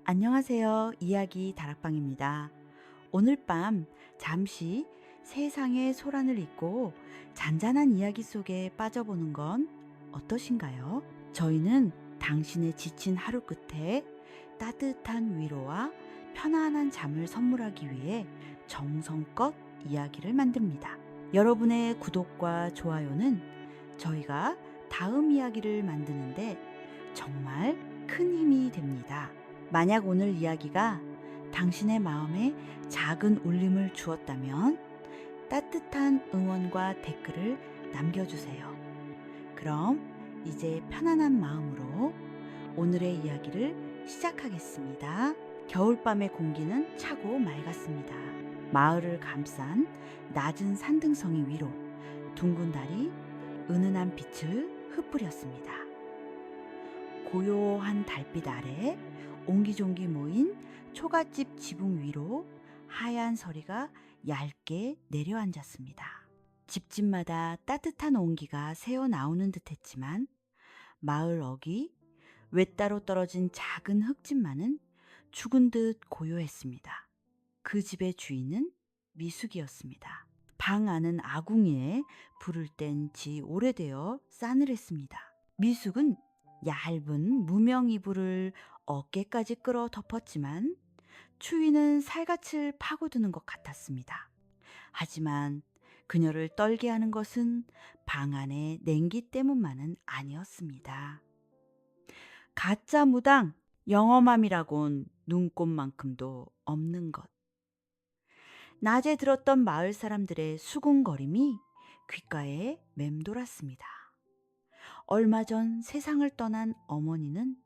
안녕하세요. 이야기 다락방입니다. 오늘 밤 잠시 세상의 소란을 잊고 잔잔한 이야기 속에 빠져보는 건 어떠신가요? 저희는 당신의 지친 하루 끝에 따뜻한 위로와 편안한 잠을 선물하기 위해 정성껏 이야기를 만듭니다. 여러분의 구독과 좋아요는 저희가 다음 이야기를 만드는데 정말 큰 힘이 됩니다. 만약 오늘 이야기가 당신의 마음에 작은 울림을 주었다면 따뜻한 응원과 댓글을 남겨주세요. 그럼 이제 편안한 마음으로 오늘의 이야기를 시작하겠습니다. 겨울밤의 공기는 차고 맑았습니다. 마을을 감싼 낮은 산등성이 위로 둥근 달이 은은한 빛을 흩뿌렸습니다. 고요한 달빛 아래 옹기종기 모인 초가집 지붕 위로 하얀 서리가 얇게 내려앉았습니다. 집집마다 따뜻한 온기가 새어나오는 듯했지만 마을 어귀 외따로 떨어진 작은 흙집만은 죽은 듯 고요했습니다. 그 집의 주인은 미숙이었습니다. 방 안은 아궁이에 불을 뗀 지 오래되어 싸늘했습니다. 미숙은 얇은 무명 이불을 어깨까지 끌어 덮었지만 추위는 살갗을 파고드는 것 같았습니다. 하지만 그녀를 떨게 하는 것은 방 안의 냉기 때문만은 아니었습니다. 가짜 무당, 영험함이라곤 눈꼽만큼도 없는 것. 낮에 들었던 마을 사람들의 수군거림이 귓가에 맴돌았습니다. 얼마 전 세상을 떠난 어머니는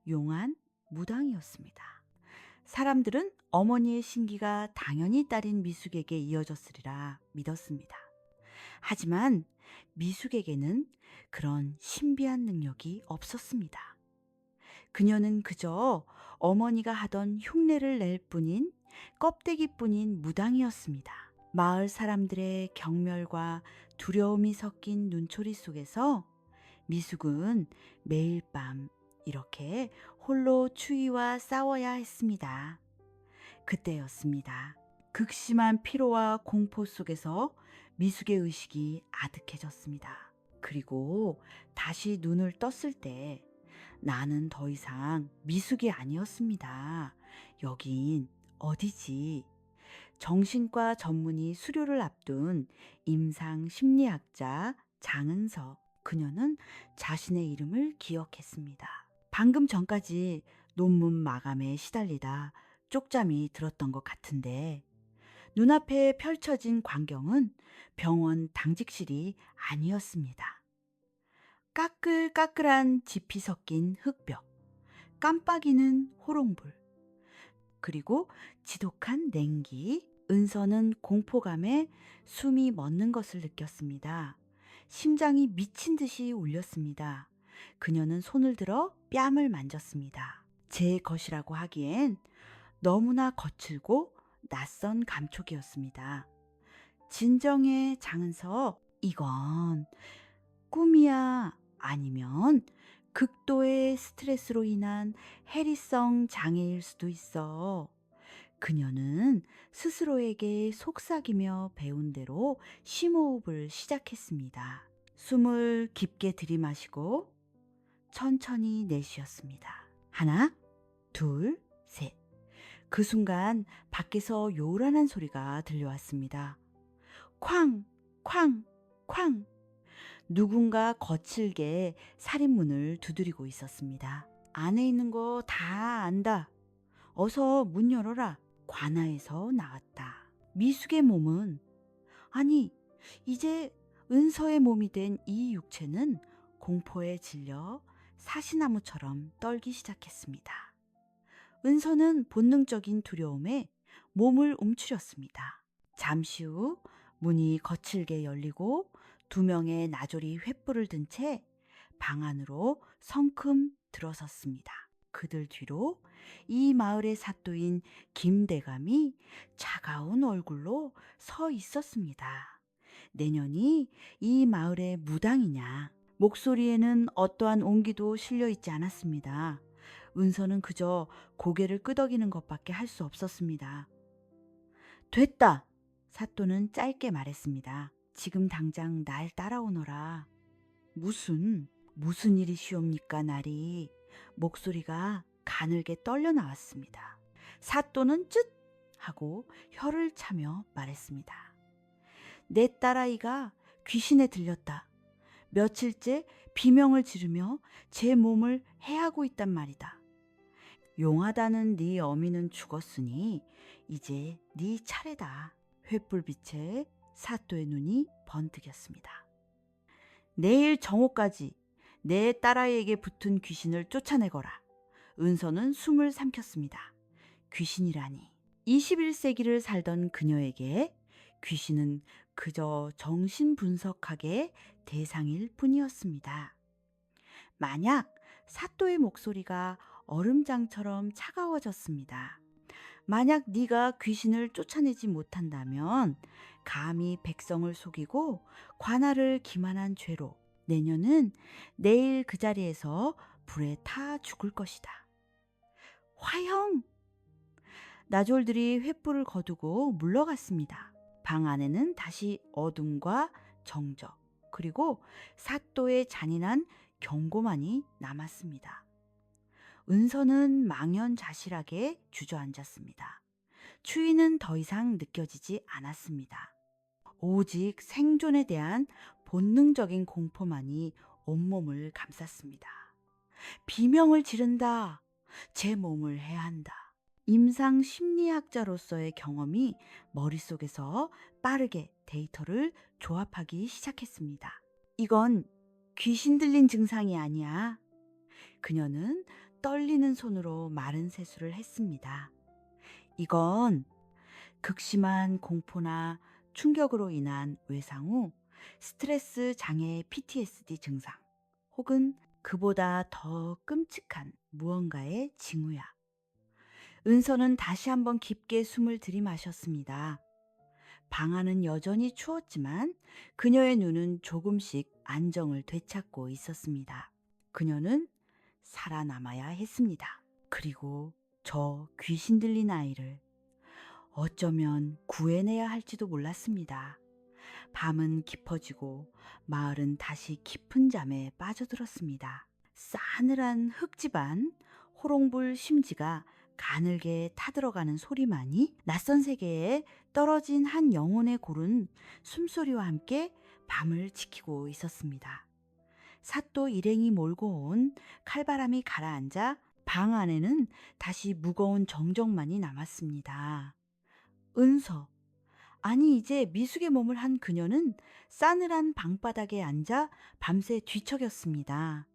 용한 무당이었습니다. 사람들은 어머니의 신기가 당연히 딸인 미숙에게 이어졌으리라 믿었습니다. 하지만 미숙에게는 그런 신비한 능력이 없었습니다. 그녀는 그저 어머니가 하던 흉내를 낼 뿐인 껍데기뿐인 무당이었습니다. 마을 사람들의 경멸과 두려움이 섞인 눈초리 속에서 미숙은 매일 밤 이렇게 홀로 추위와 싸워야 했습니다. 그때였습니다. 극심한 피로와 공포 속에서 미숙의 의식이 아득해졌습니다. 그리고 다시 눈을 떴을 때 나는 더 이상 미숙이 아니었습니다. 여긴 어디지? 정신과 전문의 수료를 앞둔 임상 심리학자 장은서. 그녀는 자신의 이름을 기억했습니다. 방금 전까지 논문 마감에 시달리다 쪽잠이 들었던 것 같은데 눈앞에 펼쳐진 광경은 병원 당직실이 아니었습니다. 까끌까끌한 짚이 섞인 흙벽, 깜빡이는 호롱불, 그리고 지독한 냉기. 은서는 공포감에 숨이 멎는 것을 느꼈습니다. 심장이 미친 듯이 울렸습니다. 그녀는 손을 들어 뺨을 만졌습니다. 제 것이라고 하기엔 너무나 거칠고 낯선 감촉이었습니다. 진정해, 장은서. 이건 꿈이야? 아니면 극도의 스트레스로 인한 해리성 장애일 수도 있어. 그녀는 스스로에게 속삭이며 배운 대로 심호흡을 시작했습니다. 숨을 깊게 들이마시고 천천히 내쉬었습니다. 하나, 둘, 셋. 그 순간 밖에서 요란한 소리가 들려왔습니다. 쾅, 쾅, 쾅. 누군가 거칠게 살인문을 두드리고 있었습니다. 안에 있는 거 다 안다. 어서 문 열어라. 관아에서 나왔다. 미숙의 몸은, 아니, 이제 은서의 몸이 된 이 육체는 공포에 질려 사시나무처럼 떨기 시작했습니다. 은서는 본능적인 두려움에 몸을 움츠렸습니다. 잠시 후 문이 거칠게 열리고 두 명의 나졸이 횃불을 든 채 방 안으로 성큼 들어섰습니다. 그들 뒤로 이 마을의 사또인 김대감이 차가운 얼굴로 서 있었습니다. 내년이 이 마을의 무당이냐? 목소리에는 어떠한 온기도 실려 있지 않았습니다. 은서는 그저 고개를 끄덕이는 것밖에 할 수 없었습니다. 됐다! 사또는 짧게 말했습니다. 지금 당장 날 따라오너라. 무슨 일이시옵니까, 나리? 목소리가 가늘게 떨려 나왔습니다. 사또는 쯧! 하고 혀를 차며 말했습니다. 내 딸아이가 귀신에 들렸다. 며칠째 비명을 지르며 제 몸을 해하고 있단 말이다. 용하다는 네 어미는 죽었으니 이제 네 차례다. 횃불빛에 사또의 눈이 번뜩였습니다. 내일 정오까지 내 딸아이에게 붙은 귀신을 쫓아내거라. 은서는 숨을 삼켰습니다. 귀신이라니. 21세기를 살던 그녀에게 귀신은 그저 정신분석학의 대상일 뿐이었습니다. 만약 사또의 목소리가 얼음장처럼 차가워졌습니다. 만약 네가 귀신을 쫓아내지 못한다면 감히 백성을 속이고 관할을 기만한 죄로 내년은 내일 그 자리에서 불에 타 죽을 것이다. 화형! 나졸들이 횃불을 거두고 물러갔습니다. 방 안에는 다시 어둠과 정적, 그리고 사또의 잔인한 경고만이 남았습니다. 은서는 망연자실하게 주저앉았습니다. 추위는 더 이상 느껴지지 않았습니다. 오직 생존에 대한 본능적인 공포만이 온몸을 감쌌습니다. 비명을 지른다. 제 몸을 해한다. 임상 심리학자로서의 경험이 머릿속에서 빠르게 데이터를 조합하기 시작했습니다. 이건 귀신 들린 증상이 아니야. 그녀는 떨리는 손으로 마른 세수를 했습니다. 이건 극심한 공포나 충격으로 인한 외상 후 스트레스 장애 PTSD 증상 혹은 그보다 더 끔찍한 무언가의 징후야. 은서는 다시 한번 깊게 숨을 들이마셨습니다. 방 안은 여전히 추웠지만 그녀의 눈은 조금씩 안정을 되찾고 있었습니다. 그녀는 살아남아야 했습니다. 그리고 저 귀신 들린 아이를 어쩌면 구해내야 할지도 몰랐습니다. 밤은 깊어지고 마을은 다시 깊은 잠에 빠져들었습니다. 싸늘한 흙집안 호롱불 심지가 가늘게 타들어가는 소리만이 낯선 세계에 떨어진 한 영혼의 고른 숨소리와 함께 밤을 지키고 있었습니다. 사또 일행이 몰고 온 칼바람이 가라앉아 방 안에는 다시 무거운 정적만이 남았습니다. 은서, 아니 이제 미숙의 몸을 한 그녀는 싸늘한 방바닥에 앉아 밤새 뒤척였습니다.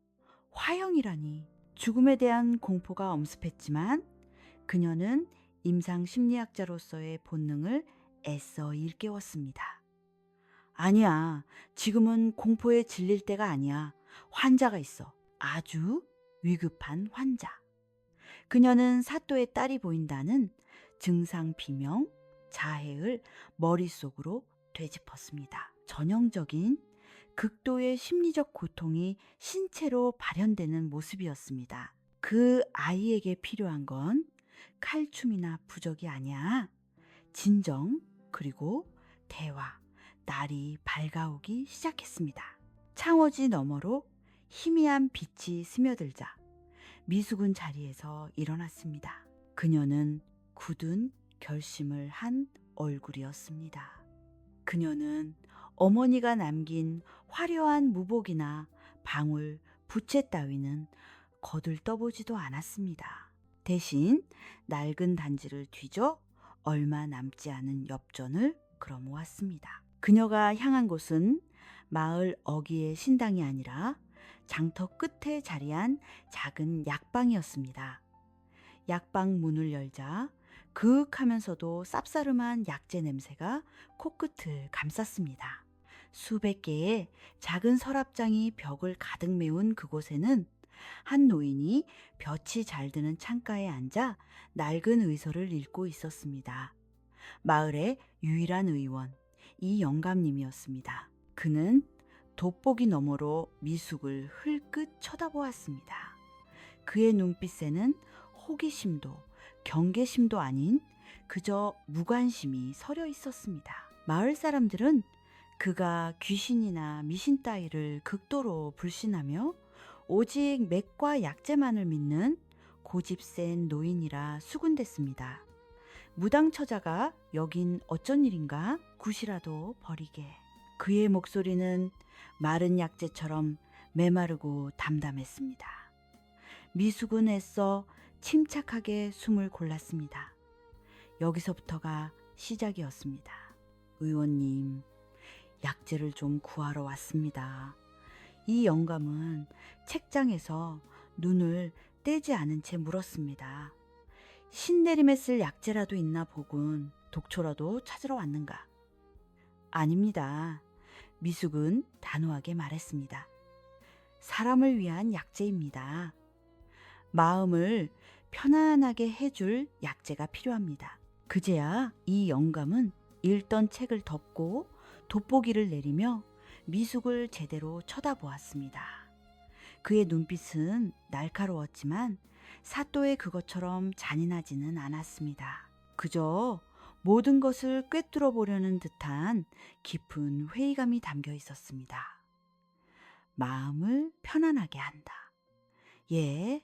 화형이라니. 죽음에 대한 공포가 엄습했지만 그녀는 임상 심리학자로서의 본능을 애써 일깨웠습니다. 아니야, 지금은 공포에 질릴 때가 아니야. 환자가 있어. 아주 위급한 환자. 그녀는 사또의 딸이 보인다는 증상 비명, 자해를 머릿속으로 되짚었습니다. 전형적인 극도의 심리적 고통이 신체로 발현되는 모습이었습니다. 그 아이에게 필요한 건 칼춤이나 부적이 아니야. 진정, 그리고 대화, 날이 밝아오기 시작했습니다. 창호지 너머로 희미한 빛이 스며들자 미숙은 자리에서 일어났습니다. 그녀는 굳은 결심을 한 얼굴이었습니다. 그녀는 어머니가 남긴 화려한 무복이나 방울, 부채 따위는 거들떠보지도 않았습니다. 대신 낡은 단지를 뒤져 얼마 남지 않은 엽전을 걸어모았습니다. 그녀가 향한 곳은 마을 어귀의 신당이 아니라 장터 끝에 자리한 작은 약방이었습니다. 약방 문을 열자 그윽하면서도 쌉싸름한 약재 냄새가 코끝을 감쌌습니다. 수백 개의 작은 서랍장이 벽을 가득 메운 그곳에는 한 노인이 볕이 잘 드는 창가에 앉아 낡은 의서를 읽고 있었습니다. 마을의 유일한 의원, 이 영감님이었습니다. 그는 돋보기 너머로 미숙을 흘끗 쳐다보았습니다. 그의 눈빛에는 호기심도 경계심도 아닌 그저 무관심이 서려 있었습니다. 마을 사람들은 그가 귀신이나 미신 따위를 극도로 불신하며 오직 맥과 약재만을 믿는 고집센 노인이라 수군댔습니다. 무당처자가 여긴 어쩐 일인가? 굿이라도 버리게. 그의 목소리는 마른 약재처럼 메마르고 담담했습니다. 미숙은 애써 침착하게 숨을 골랐습니다. 여기서부터가 시작이었습니다. 의원님, 약재를 좀 구하러 왔습니다. 이 영감은 책장에서 눈을 떼지 않은 채 물었습니다. 신내림에 쓸 약재라도 있나 보군. 독초라도 찾으러 왔는가? 아닙니다. 미숙은 단호하게 말했습니다. 사람을 위한 약재입니다. 마음을 편안하게 해줄 약재가 필요합니다. 그제야 이 영감은 읽던 책을 덮고 돋보기를 내리며 미숙을 제대로 쳐다보았습니다. 그의 눈빛은 날카로웠지만 사또의 그것처럼 잔인하지는 않았습니다. 그저 모든 것을 꿰뚫어 보려는 듯한 깊은 회의감이 담겨 있었습니다. 마음을 편안하게 한다. 예,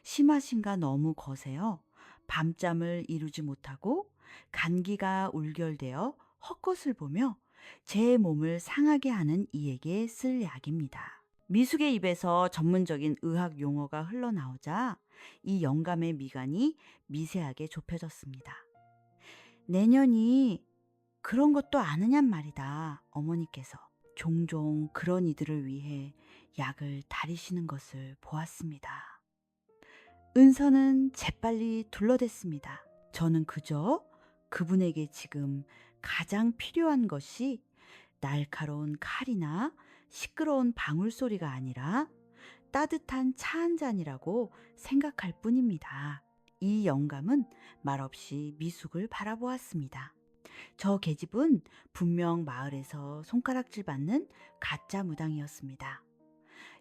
심하신가 너무 거세요. 밤잠을 이루지 못하고 간기가 울결되어 헛것을 보며 제 몸을 상하게 하는 이에게 쓸 약입니다. 미숙의 입에서 전문적인 의학 용어가 흘러나오자 이 영감의 미간이 미세하게 좁혀졌습니다. 내년이 그런 것도 아느냔 말이다. 어머니께서 종종 그런 이들을 위해 약을 다리시는 것을 보았습니다. 은서는 재빨리 둘러댔습니다. 저는 그저 그분에게 지금 가장 필요한 것이 날카로운 칼이나 시끄러운 방울소리가 아니라 따뜻한 차 한 잔이라고 생각할 뿐입니다. 이 영감은 말없이 미숙을 바라보았습니다. 저 계집은 분명 마을에서 손가락질 받는 가짜 무당이었습니다.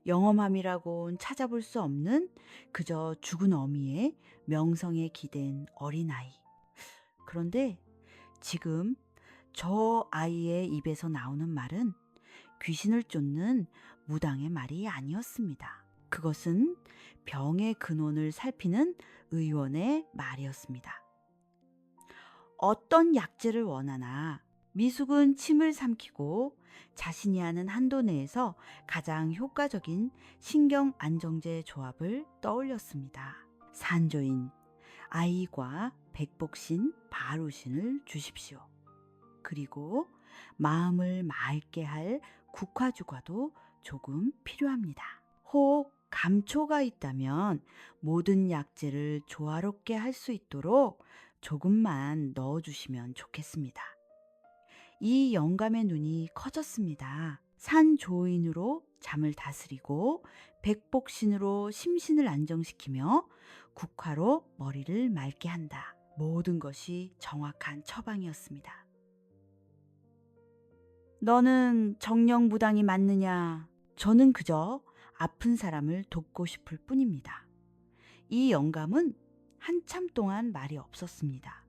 영험함이라곤 찾아볼 수 없는 그저 죽은 어미의 명성에 기댄 어린아이. 그런데 지금 저 아이의 입에서 나오는 말은 귀신을 쫓는 무당의 말이 아니었습니다. 그것은 병의 근원을 살피는 의원의 말이었습니다. 어떤 약재를 원하나 미숙은 침을 삼키고 자신이 아는 한도 내에서 가장 효과적인 신경 안정제 조합을 떠올렸습니다. 산조인, 아이과 백복신, 바루신을 주십시오. 그리고 마음을 맑게 할 국화주과도 조금 필요합니다. 혹 감초가 있다면 모든 약재를 조화롭게 할 수 있도록 조금만 넣어주시면 좋겠습니다. 이 영감의 눈이 커졌습니다. 산조인으로 잠을 다스리고 백복신으로 심신을 안정시키며 국화로 머리를 맑게 한다. 모든 것이 정확한 처방이었습니다. 너는 정령무당이 맞느냐? 저는 그저 아픈 사람을 돕고 싶을 뿐입니다. 이 영감은 한참 동안 말이 없었습니다.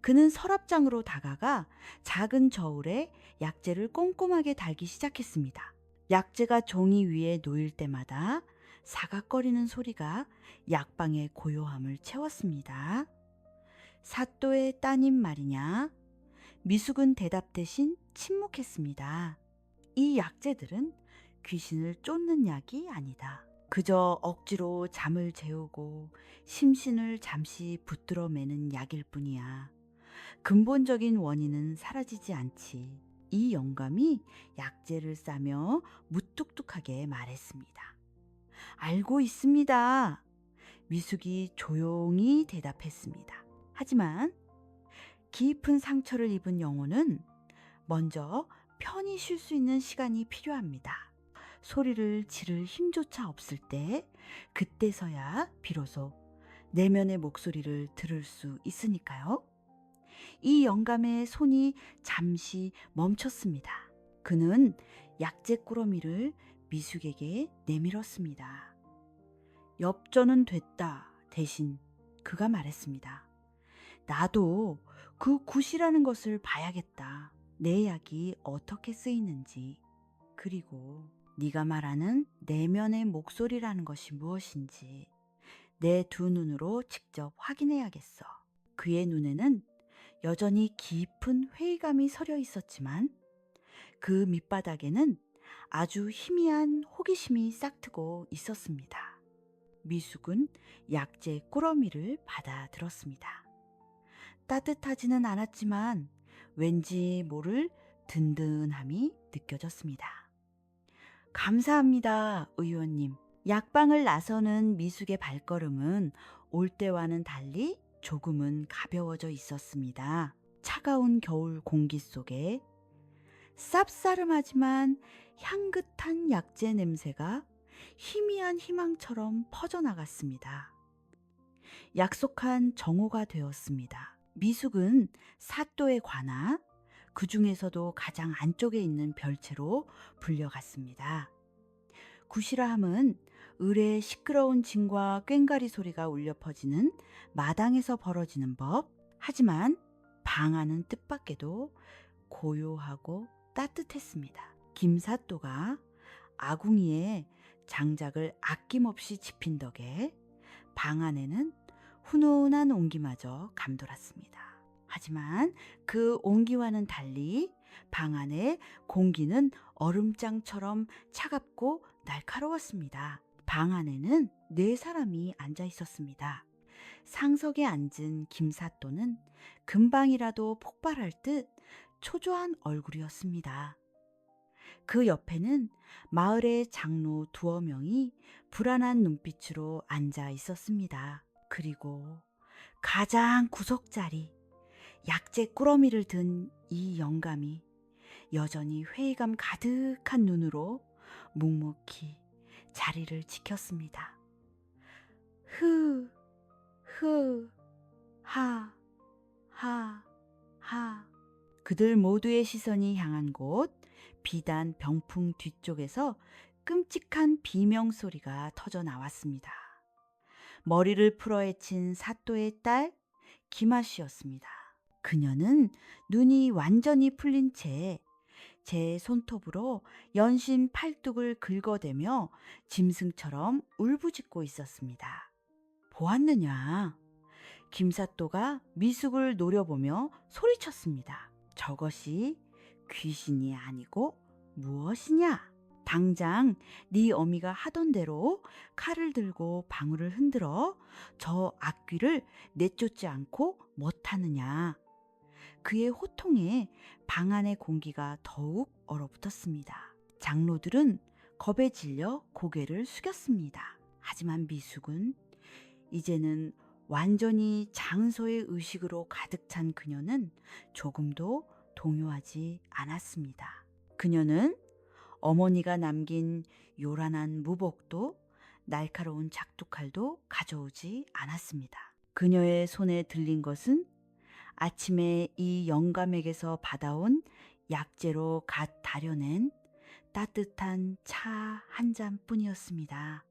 그는 서랍장으로 다가가 작은 저울에 약재를 꼼꼼하게 달기 시작했습니다. 약재가 종이 위에 놓일 때마다 사각거리는 소리가 약방의 고요함을 채웠습니다. 사또의 따님 말이냐? 미숙은 대답 대신 침묵했습니다. 이 약재들은 귀신을 쫓는 약이 아니다. 그저 억지로 잠을 재우고 심신을 잠시 붙들어 매는 약일 뿐이야. 근본적인 원인은 사라지지 않지. 이 영감이 약재를 싸며 무뚝뚝하게 말했습니다. 알고 있습니다. 미숙이 조용히 대답했습니다. 하지만 깊은 상처를 입은 영혼은 먼저 편히 쉴 수 있는 시간이 필요합니다. 소리를 지를 힘조차 없을 때 그때서야 비로소 내면의 목소리를 들을 수 있으니까요. 이 영감의 손이 잠시 멈췄습니다. 그는 약재 꾸러미를 미숙에게 내밀었습니다. 엽전은 됐다 대신 그가 말했습니다. 나도 그 굿이라는 것을 봐야겠다. 내 약이 어떻게 쓰이는지, 그리고 네가 말하는 내면의 목소리라는 것이 무엇인지 내 두 눈으로 직접 확인해야겠어. 그의 눈에는 여전히 깊은 회의감이 서려 있었지만 그 밑바닥에는 아주 희미한 호기심이 싹트고 있었습니다. 미숙은 약재 꾸러미를 받아들었습니다. 따뜻하지는 않았지만 왠지 모를 든든함이 느껴졌습니다. 감사합니다, 의원님. 약방을 나서는 미숙의 발걸음은 올 때와는 달리 조금은 가벼워져 있었습니다. 차가운 겨울 공기 속에 쌉싸름하지만 향긋한 약재 냄새가 희미한 희망처럼 퍼져나갔습니다. 약속한 정오가 되었습니다. 미숙은 사또의 관아, 그 중에서도 가장 안쪽에 있는 별채로 불려갔습니다. 구시라 함은 을의 시끄러운 징과 꽹과리 소리가 울려 퍼지는 마당에서 벌어지는 법, 하지만 방 안은 뜻밖에도 고요하고 따뜻했습니다. 김사또가 아궁이에 장작을 아낌없이 지핀 덕에 방 안에는 훈훈한 온기마저 감돌았습니다. 하지만 그 온기와는 달리 방 안의 공기는 얼음장처럼 차갑고 날카로웠습니다. 방 안에는 4사람이 앉아 있었습니다. 상석에 앉은 김사또는 금방이라도 폭발할 듯 초조한 얼굴이었습니다. 그 옆에는 마을의 장로 2명이 불안한 눈빛으로 앉아 있었습니다. 그리고 가장 구석자리, 약재 꾸러미를 든 이 영감이 여전히 회의감 가득한 눈으로 묵묵히 자리를 지켰습니다. 하, 하. 그들 모두의 시선이 향한 곳, 비단 병풍 뒤쪽에서 끔찍한 비명소리가 터져 나왔습니다. 머리를 풀어헤친 사또의 딸 김아씨였습니다. 그녀는 눈이 완전히 풀린 채 제 손톱으로 연신 팔뚝을 긁어대며 짐승처럼 울부짖고 있었습니다. 보았느냐? 김사또가 미숙을 노려보며 소리쳤습니다. 저것이 귀신이 아니고 무엇이냐? 당장 네 어미가 하던 대로 칼을 들고 방울을 흔들어 저 악귀를 내쫓지 않고 못하느냐. 그의 호통에 방 안의 공기가 더욱 얼어붙었습니다. 장로들은 겁에 질려 고개를 숙였습니다. 하지만 미숙은 이제는 완전히 장소의 의식으로 가득 찬 그녀는 조금도 동요하지 않았습니다. 그녀는 어머니가 남긴 요란한 무복도 날카로운 작두칼도 가져오지 않았습니다. 그녀의 손에 들린 것은 아침에 이 영감에게서 받아온 약재로 갓 다려낸 따뜻한 차 한 잔뿐이었습니다.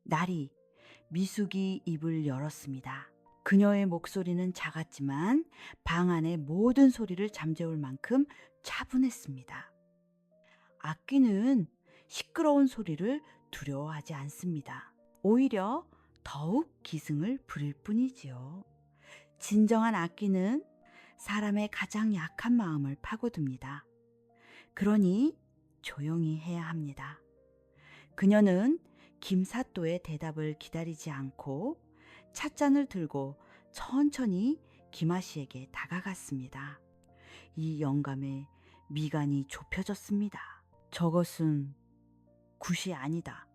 날이 미숙이 입을 열었습니다. 그녀의 목소리는 작았지만 방 안의 모든 소리를 잠재울 만큼 차분했습니다. 악귀는 시끄러운 소리를 두려워하지 않습니다. 오히려 더욱 기승을 부릴 뿐이지요. 진정한 악귀는 사람의 가장 약한 마음을 파고듭니다. 그러니 조용히 해야 합니다. 그녀는 김사또의 대답을 기다리지 않고 찻잔을 들고 천천히 김아씨에게 다가갔습니다. 이 영감의 미간이 좁혀졌습니다. 저것은 굿이 아니다.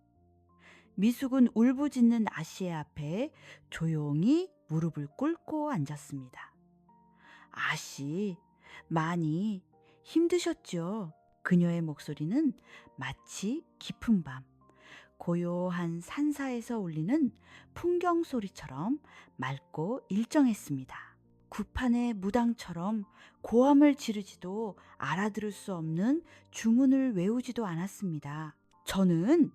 미숙은 울부짖는 아씨의 앞에 조용히 무릎을 꿇고 앉았습니다. 아씨, 많이 힘드셨죠? 그녀의 목소리는 마치 깊은 밤, 고요한 산사에서 울리는 풍경 소리처럼 맑고 일정했습니다. 구판의 무당처럼 고함을 지르지도 알아들을 수 없는 주문을 외우지도 않았습니다. 저는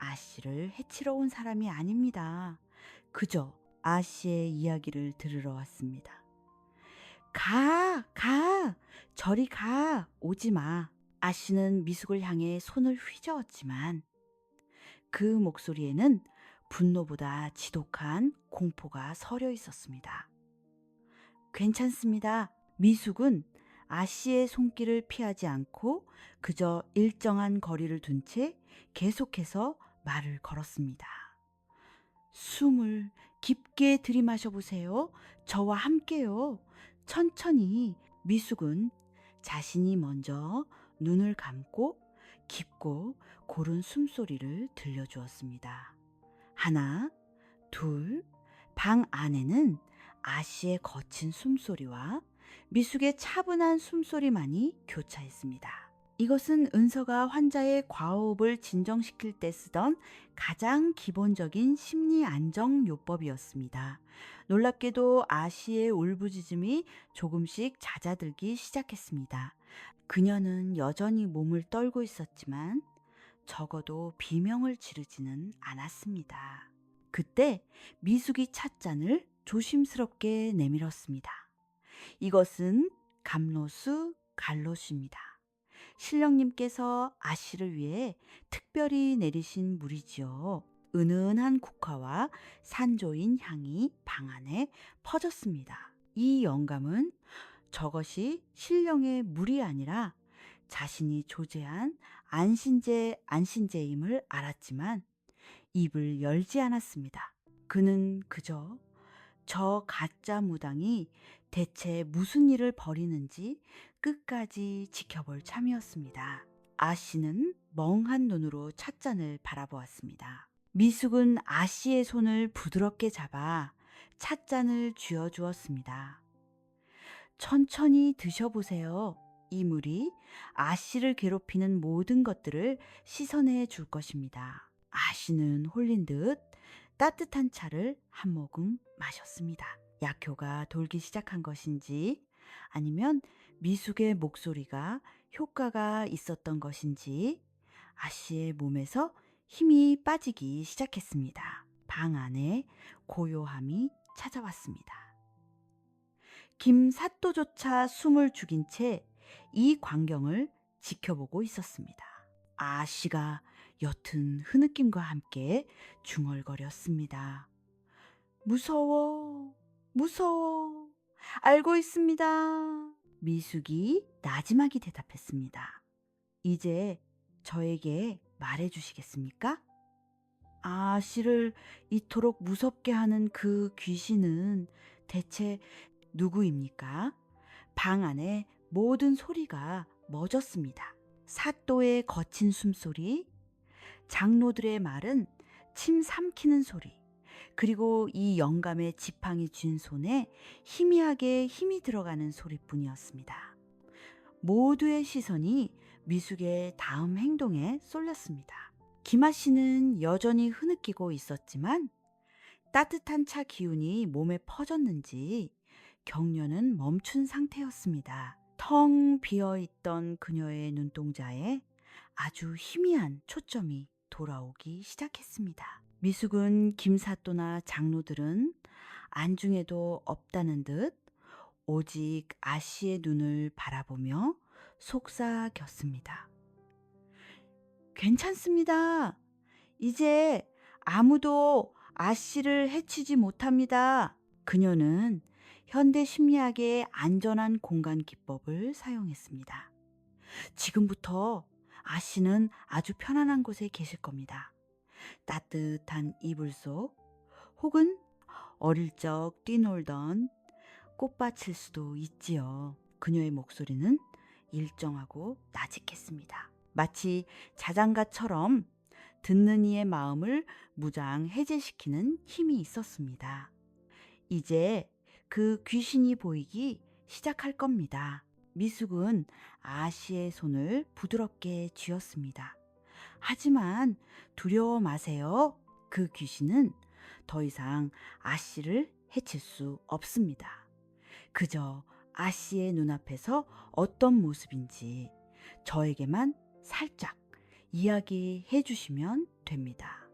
아씨를 해치러 온 사람이 아닙니다. 그저 아씨의 이야기를 들으러 왔습니다. 가, 가, 저리 가, 오지 마. 아씨는 미숙을 향해 손을 휘저었지만 그 목소리에는 분노보다 지독한 공포가 서려 있었습니다. 괜찮습니다. 미숙은 아씨의 손길을 피하지 않고 그저 일정한 거리를 둔 채 계속해서 말을 걸었습니다. 숨을 깊게 들이마셔 보세요. 저와 함께요. 천천히. 미숙은 자신이 먼저 눈을 감고 깊고 고른 숨소리를 들려주었습니다. 하나, 둘, 방 안에는 아씨의 거친 숨소리와 미숙의 차분한 숨소리만이 교차했습니다. 이것은 은서가 환자의 과호흡을 진정시킬 때 쓰던 가장 기본적인 심리 안정 요법이었습니다. 놀랍게도 아씨의 울부짖음이 조금씩 잦아들기 시작했습니다. 그녀는 여전히 몸을 떨고 있었지만 적어도 비명을 지르지는 않았습니다. 그때 미숙이 찻잔을 조심스럽게 내밀었습니다. 이것은 감로수 갈로수입니다. 신령님께서 아씨를 위해 특별히 내리신 물이지요. 은은한 국화와 산조인 향이 방 안에 퍼졌습니다. 이 영감은 저것이 신령의 물이 아니라 자신이 조제한 안신제임을 알았지만 입을 열지 않았습니다. 그는 그저 저 가짜 무당이 대체 무슨 일을 벌이는지 끝까지 지켜볼 참이었습니다. 아씨는 멍한 눈으로 찻잔을 바라보았습니다. 미숙은 아씨의 손을 부드럽게 잡아 찻잔을 쥐어주었습니다. 천천히 드셔보세요. 이 물이 아씨를 괴롭히는 모든 것들을 씻어내 줄 것입니다. 아씨는 홀린 듯 따뜻한 차를 한 모금 마셨습니다. 약효가 돌기 시작한 것인지 아니면 미숙의 목소리가 효과가 있었던 것인지 아씨의 몸에서 힘이 빠지기 시작했습니다. 방 안에 고요함이 찾아왔습니다. 김사또조차 숨을 죽인 채 이 광경을 지켜보고 있었습니다. 아씨가 옅은 흐느낌과 함께 중얼거렸습니다. 무서워, 무서워. 알고 있습니다. 미숙이 나지막이 대답했습니다. 이제 저에게 말해주시겠습니까? 아씨를 이토록 무섭게 하는 그 귀신은 대체 누구입니까? 방 안에 모든 소리가 멎었습니다. 사또의 거친 숨소리, 장로들의 말은 침 삼키는 소리, 그리고 이 영감의 지팡이 쥔 손에 희미하게 힘이 들어가는 소리뿐이었습니다. 모두의 시선이 미숙의 다음 행동에 쏠렸습니다. 김아 씨는 여전히 흐느끼고 있었지만 따뜻한 차 기운이 몸에 퍼졌는지 격려는 멈춘 상태였습니다. 텅 비어있던 그녀의 눈동자에 아주 희미한 초점이 돌아오기 시작했습니다. 미숙은 김사또나 장로들은 안중에도 없다는 듯 오직 아씨의 눈을 바라보며 속삭였습니다. 괜찮습니다. 이제 아무도 아씨를 해치지 못합니다. 그녀는 현대 심리학의 안전한 공간 기법을 사용했습니다. 지금부터 아씨는 아주 편안한 곳에 계실 겁니다. 따뜻한 이불 속 혹은 어릴 적 뛰놀던 꽃밭일 수도 있지요. 그녀의 목소리는 일정하고 나직했습니다. 마치 자장가처럼 듣는 이의 마음을 무장 해제시키는 힘이 있었습니다. 이제 그 귀신이 보이기 시작할 겁니다. 미숙은 아씨의 손을 부드럽게 쥐었습니다. 하지만 두려워 마세요. 그 귀신은 더 이상 아씨를 해칠 수 없습니다. 그저 아씨의 눈앞에서 어떤 모습인지 저에게만 살짝 이야기해 주시면 됩니다.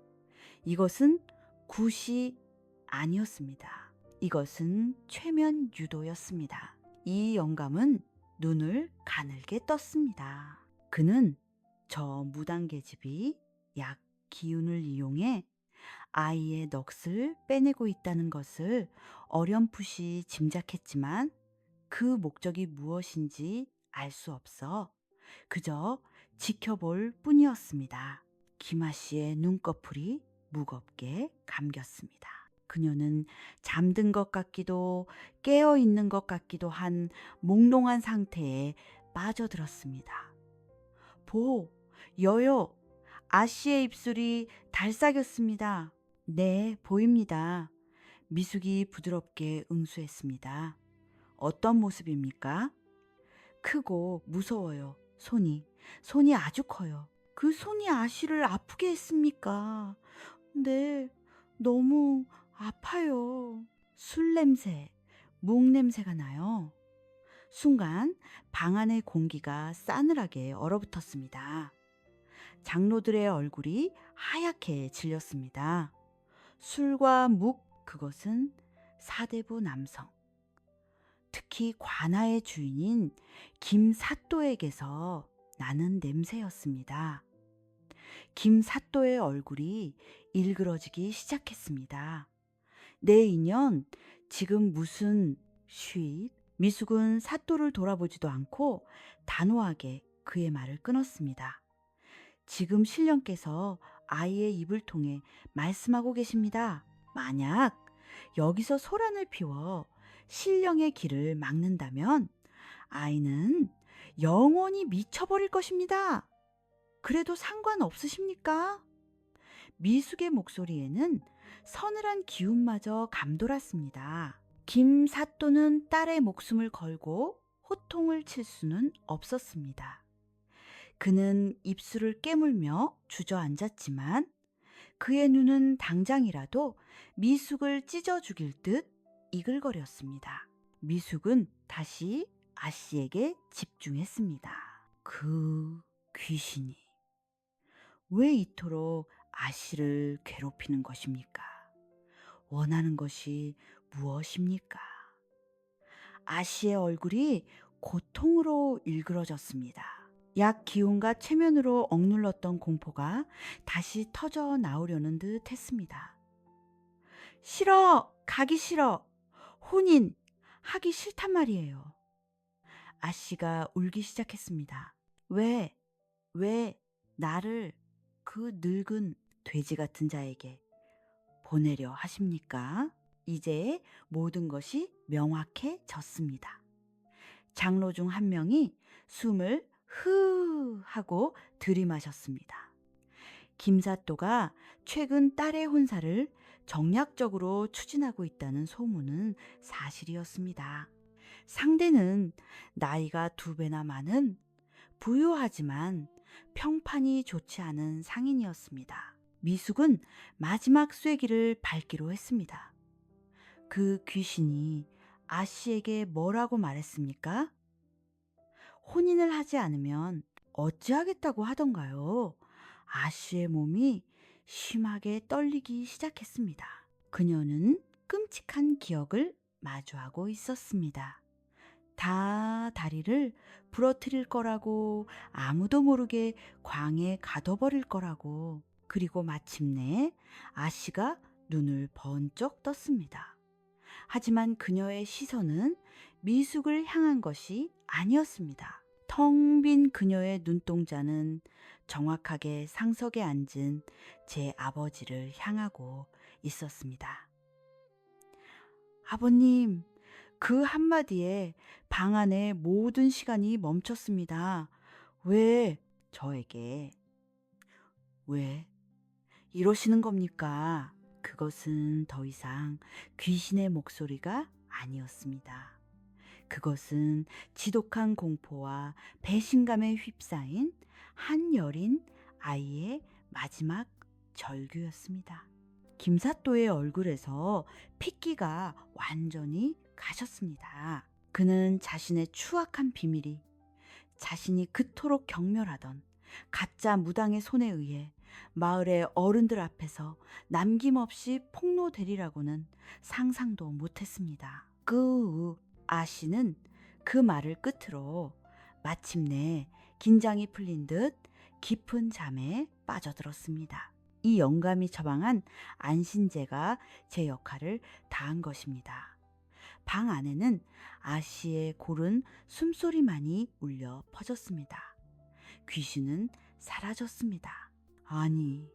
이것은 굿이 아니었습니다. 이것은 최면 유도였습니다. 이 영감은 눈을 가늘게 떴습니다. 그는 저 무당계집이 약 기운을 이용해 아이의 넋을 빼내고 있다는 것을 어렴풋이 짐작했지만 그 목적이 무엇인지 알 수 없어 그저 지켜볼 뿐이었습니다. 김아 씨의 눈꺼풀이 무겁게 감겼습니다. 그녀는 잠든 것 같기도 깨어 있는 것 같기도 한 몽롱한 상태에 빠져들었습니다. 보, 여요, 아씨의 입술이 달싹였습니다. 네, 보입니다. 미숙이 부드럽게 응수했습니다. 어떤 모습입니까? 크고 무서워요. 손이 아주 커요. 그 손이 아씨를 아프게 했습니까? 네, 너무 아파요. 술 냄새, 묵 냄새가 나요. 순간 방 안의 공기가 싸늘하게 얼어붙었습니다. 장로들의 얼굴이 하얗게 질렸습니다. 술과 묵, 그것은 사대부 남성. 특히 관아의 주인인 김사또에게서 나는 냄새였습니다. 김사또의 얼굴이 일그러지기 시작했습니다. 내 인연, 지금 무슨 쉿? 미숙은 사또를 돌아보지도 않고 단호하게 그의 말을 끊었습니다. 지금 신령께서 아이의 입을 통해 말씀하고 계십니다. 만약 여기서 소란을 피워 신령의 길을 막는다면 아이는 영원히 미쳐버릴 것입니다. 그래도 상관없으십니까? 미숙의 목소리에는 서늘한 기운마저 감돌았습니다. 김사또는 딸의 목숨을 걸고 호통을 칠 수는 없었습니다. 그는 입술을 깨물며 주저앉았지만 그의 눈은 당장이라도 미숙을 찢어 죽일 듯 이글거렸습니다. 미숙은 다시 아씨에게 집중했습니다. 그 귀신이 왜 이토록 아씨를 괴롭히는 것입니까? 원하는 것이 무엇입니까? 아씨의 얼굴이 고통으로 일그러졌습니다. 약 기운과 최면으로 억눌렀던 공포가 다시 터져 나오려는 듯 했습니다. 싫어! 가기 싫어! 혼인! 하기 싫단 말이에요. 아씨가 울기 시작했습니다. 왜 나를 그 늙은 돼지 같은 자에게 보내려 하십니까? 이제 모든 것이 명확해졌습니다. 장로 중 한 명이 숨을 흐 하고 들이마셨습니다. 김사또가 최근 딸의 혼사를 정략적으로 추진하고 있다는 소문은 사실이었습니다. 상대는 나이가 2배나 많은 부유하지만 평판이 좋지 않은 상인이었습니다. 미숙은 마지막 쐐기를 밟기로 했습니다. 그 귀신이 아씨에게 뭐라고 말했습니까? 혼인을 하지 않으면 어찌하겠다고 하던가요? 아씨의 몸이 심하게 떨리기 시작했습니다. 그녀는 끔찍한 기억을 마주하고 있었습니다. 다 다리를 부러뜨릴 거라고, 아무도 모르게 광에 가둬버릴 거라고, 그리고 마침내 아씨가 눈을 번쩍 떴습니다. 하지만 그녀의 시선은 미숙을 향한 것이 아니었습니다. 텅 빈 그녀의 눈동자는 정확하게 상석에 앉은 제 아버지를 향하고 있었습니다. 아버님, 그 한마디에 방 안의 모든 시간이 멈췄습니다. 왜 저에게 왜 이러시는 겁니까? 그것은 더 이상 귀신의 목소리가 아니었습니다. 그것은 지독한 공포와 배신감에 휩싸인 한 여린 아이의 마지막 절규였습니다. 김사또의 얼굴에서 핏기가 완전히 가셨습니다. 그는 자신의 추악한 비밀이 자신이 그토록 경멸하던 가짜 무당의 손에 의해 마을의 어른들 앞에서 남김없이 폭로되리라고는 상상도 못했습니다. 그 후 아씨는 그 말을 끝으로 마침내 긴장이 풀린 듯 깊은 잠에 빠져들었습니다. 이 영감이 처방한 안신제가 제 역할을 다한 것입니다. 방 안에는 아씨의 고른 숨소리만이 울려 퍼졌습니다. 귀신은 사라졌습니다. 아니,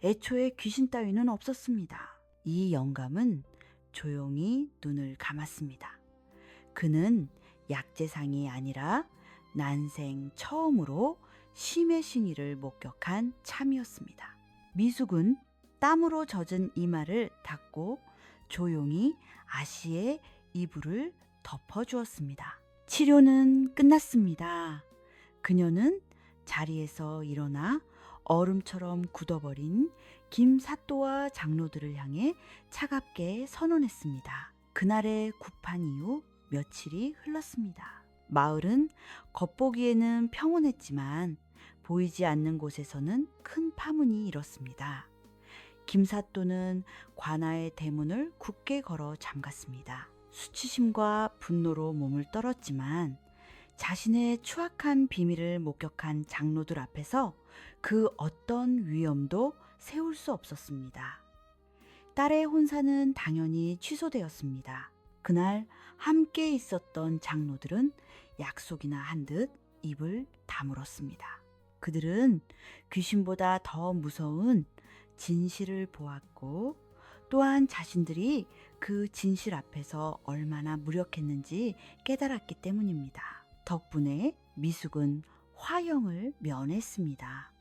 애초에 귀신 따위는 없었습니다. 이 영감은 조용히 눈을 감았습니다. 그는 약재상이 아니라 난생 처음으로 심의 신의를 목격한 참이었습니다. 미숙은 땀으로 젖은 이마를 닦고 조용히 아씨의 이불을 덮어주었습니다. 치료는 끝났습니다. 그녀는 자리에서 일어나 얼음처럼 굳어버린 김사또와 장로들을 향해 차갑게 선언했습니다. 그날의 굽판 이후 며칠이 흘렀습니다. 마을은 겉보기에는 평온했지만 보이지 않는 곳에서는 큰 파문이 일었습니다. 김사또는 관아의 대문을 굳게 걸어 잠갔습니다. 수치심과 분노로 몸을 떨었지만 자신의 추악한 비밀을 목격한 장로들 앞에서 그 어떤 위험도 세울 수 없었습니다. 딸의 혼사는 당연히 취소되었습니다. 그날 함께 있었던 장로들은 약속이나 한 듯 입을 다물었습니다. 그들은 귀신보다 더 무서운 진실을 보았고 또한 자신들이 그 진실 앞에서 얼마나 무력했는지 깨달았기 때문입니다. 덕분에 미숙은 화형을 면했습니다.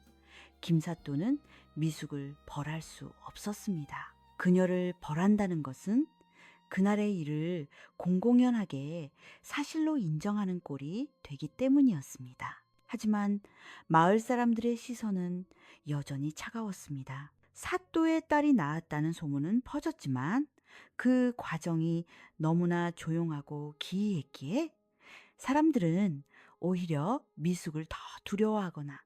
김사또는 미숙을 벌할 수 없었습니다. 그녀를 벌한다는 것은 그날의 일을 공공연하게 사실로 인정하는 꼴이 되기 때문이었습니다. 하지만 마을 사람들의 시선은 여전히 차가웠습니다. 사또의 딸이 낳았다는 소문은 퍼졌지만 그 과정이 너무나 조용하고 기이했기에 사람들은 오히려 미숙을 더 두려워하거나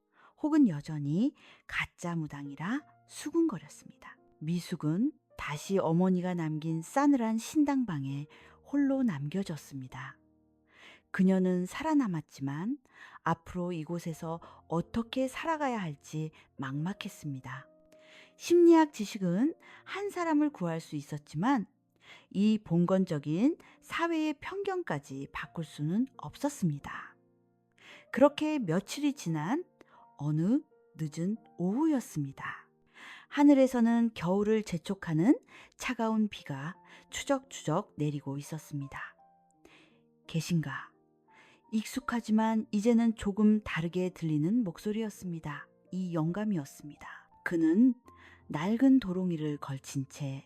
혹은 여전히 가짜 무당이라 수군거렸습니다. 미숙은 다시 어머니가 남긴 싸늘한 신당방에 홀로 남겨졌습니다. 그녀는 살아남았지만 앞으로 이곳에서 어떻게 살아가야 할지 막막했습니다. 심리학 지식은 한 사람을 구할 수 있었지만 이 봉건적인 사회의 편견까지 바꿀 수는 없었습니다. 그렇게 며칠이 지난 어느 늦은 오후였습니다. 하늘에서는 겨울을 재촉하는 차가운 비가 추적추적 내리고 있었습니다. 계신가? 익숙하지만 이제는 조금 다르게 들리는 목소리였습니다. 이 영감이었습니다. 그는 낡은 도롱이를 걸친 채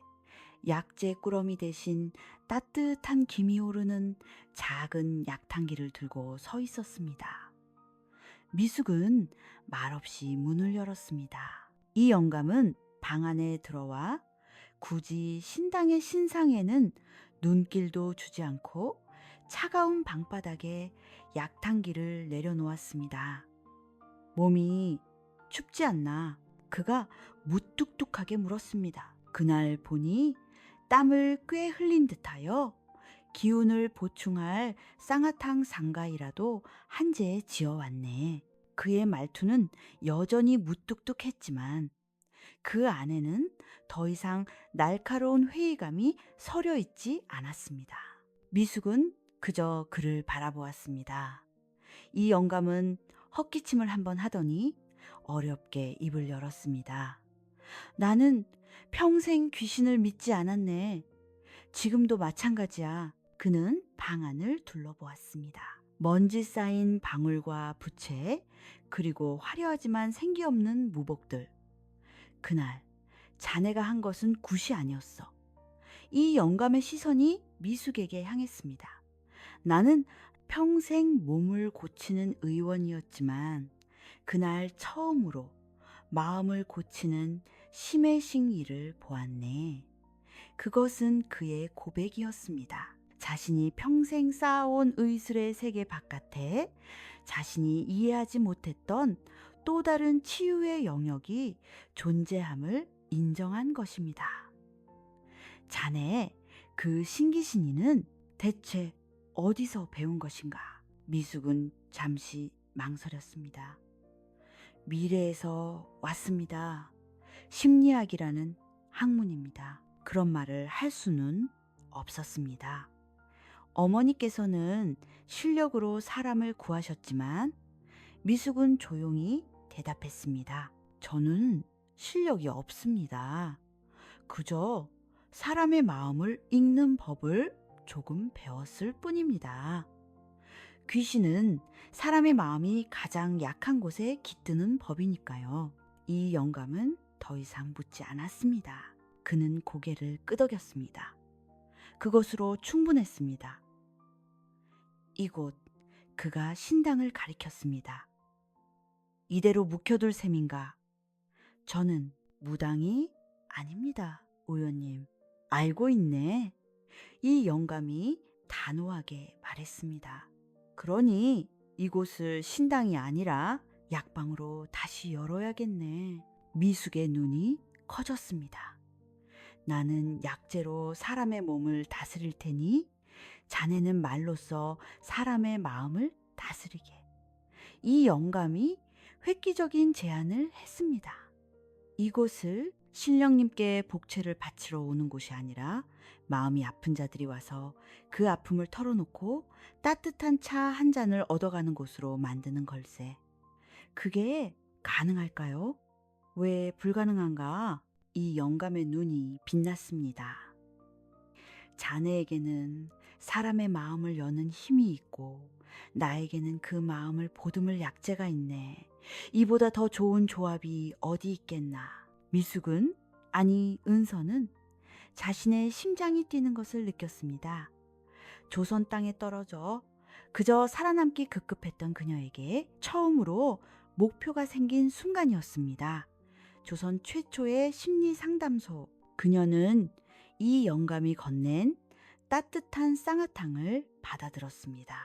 약재 꾸러미 대신 따뜻한 김이 오르는 작은 약탕기를 들고 서 있었습니다. 미숙은 말없이 문을 열었습니다. 이 영감은 방 안에 들어와 굳이 신당의 신상에는 눈길도 주지 않고 차가운 방바닥에 약탕기를 내려놓았습니다. 몸이 춥지 않나? 그가 무뚝뚝하게 물었습니다. 그날 보니 땀을 꽤 흘린 듯하여 기운을 보충할 쌍화탕 상가이라도 한 재 지어왔네. 그의 말투는 여전히 무뚝뚝했지만 그 안에는 더 이상 날카로운 회의감이 서려 있지 않았습니다. 미숙은 그저 그를 바라보았습니다. 이 영감은 헛기침을 한번 하더니 어렵게 입을 열었습니다. 나는 평생 귀신을 믿지 않았네. 지금도 마찬가지야. 그는 방 안을 둘러보았습니다. 먼지 쌓인 방울과 부채, 그리고 화려하지만 생기 없는 무복들. 그날 자네가 한 것은 굿이 아니었어. 이 영감의 시선이 미숙에게 향했습니다. 나는 평생 몸을 고치는 의원이었지만 그날 처음으로 마음을 고치는 심해식리를 보았네. 그것은 그의 고백이었습니다. 자신이 평생 쌓아온 의술의 세계 바깥에 자신이 이해하지 못했던 또 다른 치유의 영역이 존재함을 인정한 것입니다. 자네, 그 신기신이는 대체 어디서 배운 것인가? 미숙은 잠시 망설였습니다. 미래에서 왔습니다. 심리학이라는 학문입니다. 그런 말을 할 수는 없었습니다. 어머니께서는 실력으로 사람을 구하셨지만 미숙은 조용히 대답했습니다. 저는 실력이 없습니다. 그저 사람의 마음을 읽는 법을 조금 배웠을 뿐입니다. 귀신은 사람의 마음이 가장 약한 곳에 깃드는 법이니까요. 이 영감은 더 이상 묻지 않았습니다. 그는 고개를 끄덕였습니다. 그것으로 충분했습니다. 이곳, 그가 신당을 가리켰습니다. 이대로 묵혀둘 셈인가? 저는 무당이 아닙니다, 오연님. 알고 있네. 이 영감이 단호하게 말했습니다. 그러니 이곳을 신당이 아니라 약방으로 다시 열어야겠네. 미숙의 눈이 커졌습니다. 나는 약재로 사람의 몸을 다스릴 테니 자네는 말로써 사람의 마음을 다스리게. 이 영감이 획기적인 제안을 했습니다. 이곳을 신령님께 복채를 바치러 오는 곳이 아니라 마음이 아픈 자들이 와서 그 아픔을 털어놓고 따뜻한 차 한 잔을 얻어가는 곳으로 만드는 걸세. 그게 가능할까요? 왜 불가능한가? 이 영감의 눈이 빛났습니다. 자네에게는 사람의 마음을 여는 힘이 있고 나에게는 그 마음을 보듬을 약재가 있네. 이보다 더 좋은 조합이 어디 있겠나. 미숙은, 아니 은서는 자신의 심장이 뛰는 것을 느꼈습니다. 조선 땅에 떨어져 그저 살아남기 급급했던 그녀에게 처음으로 목표가 생긴 순간이었습니다. 조선 최초의 심리 상담소. 그녀는 이 영감이 건넨 따뜻한 쌍화탕을 받아들었습니다.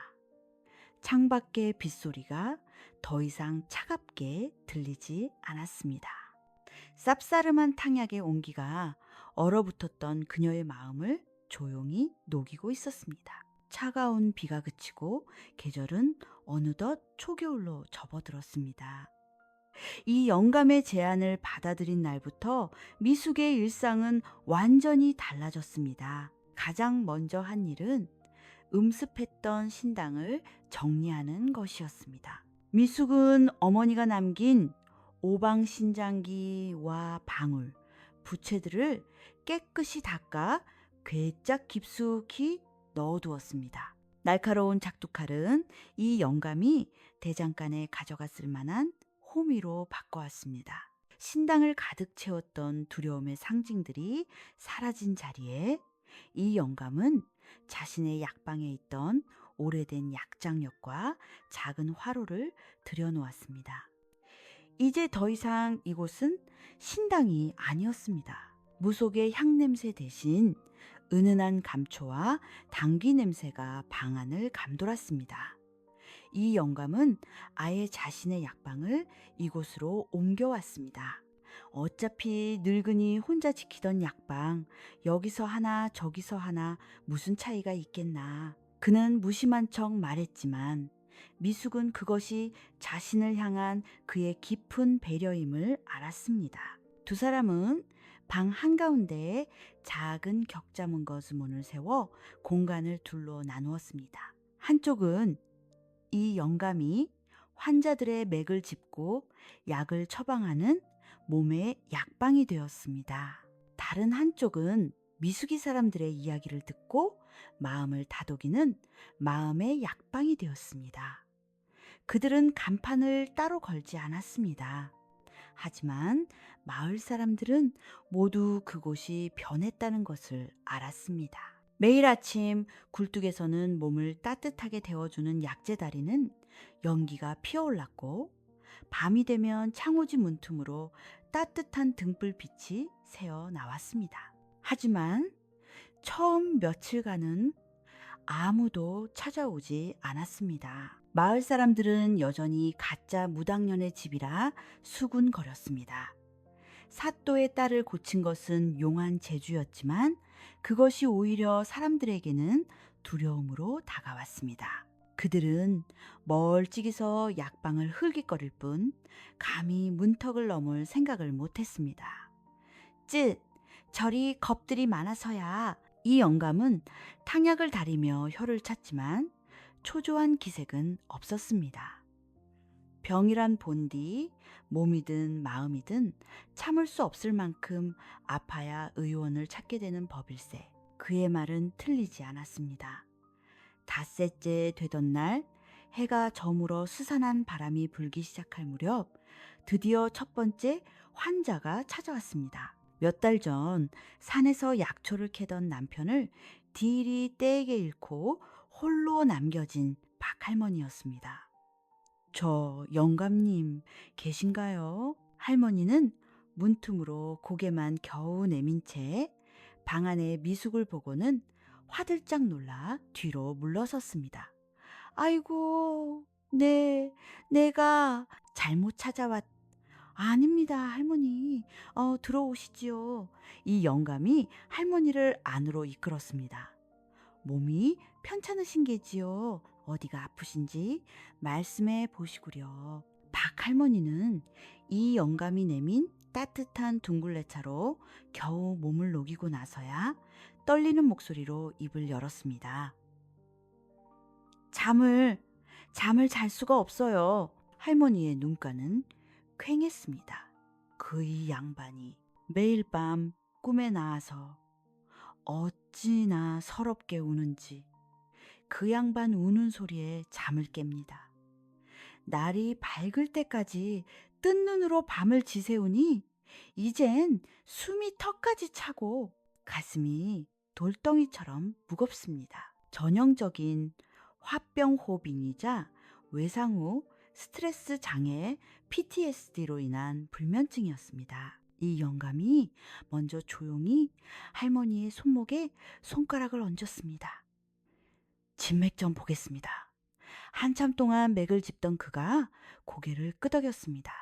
창밖의 빗소리가 더 이상 차갑게 들리지 않았습니다. 쌉싸름한 탕약의 온기가 얼어붙었던 그녀의 마음을 조용히 녹이고 있었습니다. 차가운 비가 그치고 계절은 어느덧 초겨울로 접어들었습니다. 이 영감의 제안을 받아들인 날부터 미숙의 일상은 완전히 달라졌습니다. 가장 먼저 한 일은 음습했던 신당을 정리하는 것이었습니다. 미숙은 어머니가 남긴 오방신장기와 방울, 부채들을 깨끗이 닦아 괴짝 깊숙이 넣어두었습니다. 날카로운 작두칼은 이 영감이 대장간에 가져갔을 만한 호미로 바꿔왔습니다. 신당을 가득 채웠던 두려움의 상징들이 사라진 자리에 이 영감은 자신의 약방에 있던 오래된 약장력과 작은 화로를 들여놓았습니다. 이제 더 이상 이곳은 신당이 아니었습니다. 무속의 향냄새 대신 은은한 감초와 당귀 냄새가 방 안을 감돌았습니다. 이 영감은 아예 자신의 약방을 이곳으로 옮겨왔습니다. 어차피 늙은이 혼자 지키던 약방, 여기서 하나 저기서 하나 무슨 차이가 있겠나. 그는 무심한 척 말했지만 미숙은 그것이 자신을 향한 그의 깊은 배려임을 알았습니다. 두 사람은 방 한가운데에 작은 격자문거즈문을 세워 공간을 둘로 나누었습니다. 한쪽은 이 영감이 환자들의 맥을 짚고 약을 처방하는 몸의 약방이 되었습니다. 다른 한쪽은 미숙이 사람들의 이야기를 듣고 마음을 다독이는 마음의 약방이 되었습니다. 그들은 간판을 따로 걸지 않았습니다. 하지만 마을 사람들은 모두 그곳이 변했다는 것을 알았습니다. 매일 아침 굴뚝에서는 몸을 따뜻하게 데워주는 약재다리는 연기가 피어올랐고 밤이 되면 창호지 문틈으로 따뜻한 등불빛이 새어 나왔습니다. 하지만 처음 며칠간은 아무도 찾아오지 않았습니다. 마을 사람들은 여전히 가짜 무당년의 집이라 수군거렸습니다. 사또의 딸을 고친 것은 용한 재주였지만 그것이 오히려 사람들에게는 두려움으로 다가왔습니다. 그들은 멀찍이서 약방을 흘깃거릴 뿐 감히 문턱을 넘을 생각을 못했습니다. 쯧! 저리 겁들이 많아서야. 이 영감은 탕약을 다리며 혀를 찼지만 초조한 기색은 없었습니다. 병이란 본디 몸이든 마음이든 참을 수 없을 만큼 아파야 의원을 찾게 되는 법일세. 그의 말은 틀리지 않았습니다. 닷새째 되던 날 해가 저물어 스산한 바람이 불기 시작할 무렵 드디어 첫 번째 환자가 찾아왔습니다. 몇 달 전 산에서 약초를 캐던 남편을 딜이 떼에게 잃고 홀로 남겨진 박할머니였습니다. 저 영감님 계신가요? 할머니는 문틈으로 고개만 겨우 내민 채 방 안의 미숙을 보고는 화들짝 놀라 뒤로 물러섰습니다. 아이고, 네, 내가 잘못 찾아왔. 아닙니다, 할머니. 들어오시지요. 이 영감이 할머니를 안으로 이끌었습니다. 몸이 편찮으신 게지요. 어디가 아프신지 말씀해 보시구려. 박할머니는 이 영감이 내민 따뜻한 둥글레차로 겨우 몸을 녹이고 나서야 떨리는 목소리로 입을 열었습니다. 잠을 잘 수가 없어요. 할머니의 눈가는 퀭했습니다. 그 이 양반이 매일 밤 꿈에 나와서 어찌나 서럽게 우는지 그 양반 우는 소리에 잠을 깹니다. 날이 밝을 때까지 뜬 눈으로 밤을 지새우니 이젠 숨이 턱까지 차고 가슴이 돌덩이처럼 무겁습니다. 전형적인 화병호흡이자 외상 후 스트레스 장애 PTSD로 인한 불면증이었습니다. 이 영감이 먼저 조용히 할머니의 손목에 손가락을 얹었습니다. 진맥 좀 보겠습니다. 한참 동안 맥을 짚던 그가 고개를 끄덕였습니다.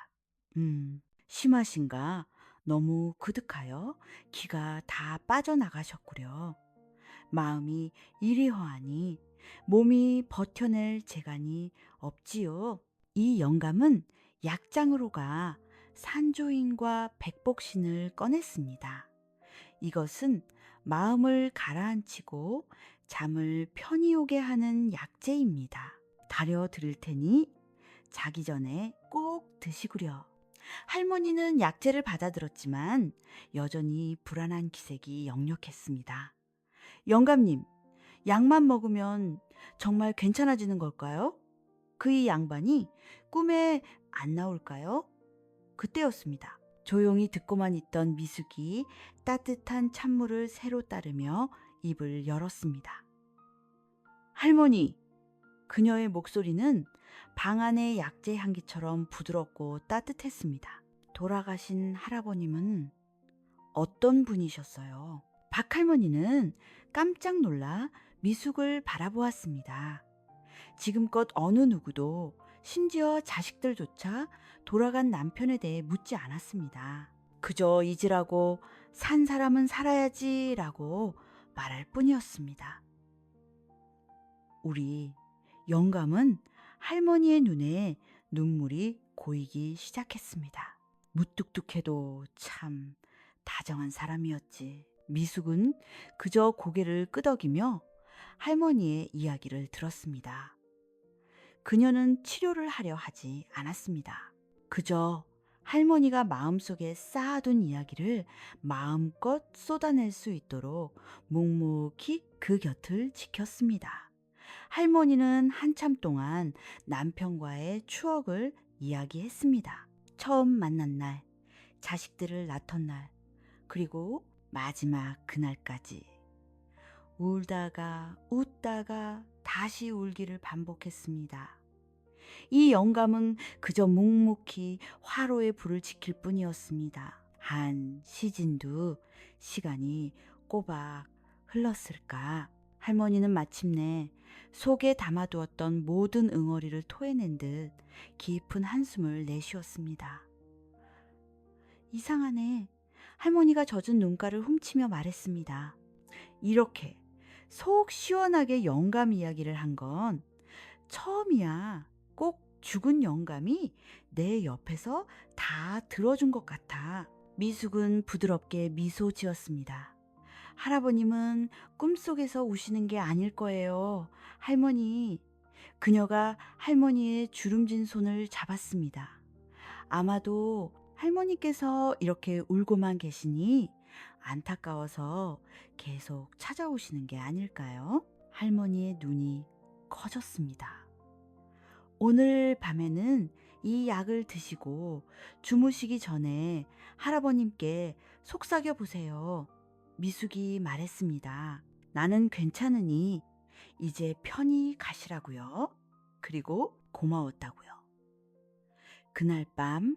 심하신가? 너무 그득하여 기가 다 빠져나가셨구려. 마음이 이리 허하니 몸이 버텨낼 재간이 없지요. 이 영감은 약장으로 가 산조인과 백복신을 꺼냈습니다. 이것은 마음을 가라앉히고 잠을 편히 오게 하는 약재입니다. 다려 드릴 테니 자기 전에 꼭 드시구려. 할머니는 약재를 받아들었지만 여전히 불안한 기색이 역력했습니다. 영감님, 약만 먹으면 정말 괜찮아지는 걸까요? 그 이 양반이 꿈에 안 나올까요? 그때였습니다. 조용히 듣고만 있던 미숙이 따뜻한 찬물을 새로 따르며 입을 열었습니다. 할머니! 그녀의 목소리는 방 안의 약재 향기처럼 부드럽고 따뜻했습니다. 돌아가신 할아버님은 어떤 분이셨어요? 박할머니는 깜짝 놀라 미숙을 바라보았습니다. 지금껏 어느 누구도 심지어 자식들조차 돌아간 남편에 대해 묻지 않았습니다. 그저 잊으라고 산 사람은 살아야지라고 말할 뿐이었습니다. 우리 영감은 할머니의 눈에 눈물이 고이기 시작했습니다. 무뚝뚝해도 참 다정한 사람이었지. 미숙은 그저 고개를 끄덕이며 할머니의 이야기를 들었습니다. 그녀는 치료를 하려 하지 않았습니다. 그저 할머니가 마음속에 쌓아둔 이야기를 마음껏 쏟아낼 수 있도록 묵묵히 그 곁을 지켰습니다. 할머니는 한참 동안 남편과의 추억을 이야기했습니다. 처음 만난 날, 자식들을 낳던 날, 그리고 마지막 그날까지. 울다가 웃다가 다시 울기를 반복했습니다. 이 영감은 그저 묵묵히 화로의 불을 지킬 뿐이었습니다. 한 시즌도 시간이 꼬박 흘렀을까. 할머니는 마침내 속에 담아두었던 모든 응어리를 토해낸 듯 깊은 한숨을 내쉬었습니다. 이상하네. 할머니가 젖은 눈가를 훔치며 말했습니다. 이렇게 속 시원하게 영감 이야기를 한 건 처음이야. 꼭 죽은 영감이 내 옆에서 다 들어준 것 같아. 미숙은 부드럽게 미소 지었습니다. 할아버님은 꿈속에서 우시는 게 아닐 거예요. 할머니. 그녀가 할머니의 주름진 손을 잡았습니다. 아마도 할머니께서 이렇게 울고만 계시니 안타까워서 계속 찾아오시는 게 아닐까요? 할머니의 눈이 커졌습니다. 오늘 밤에는 이 약을 드시고 주무시기 전에 할아버님께 속삭여 보세요. 미숙이 말했습니다. 나는 괜찮으니 이제 편히 가시라고요. 그리고 고마웠다고요. 그날 밤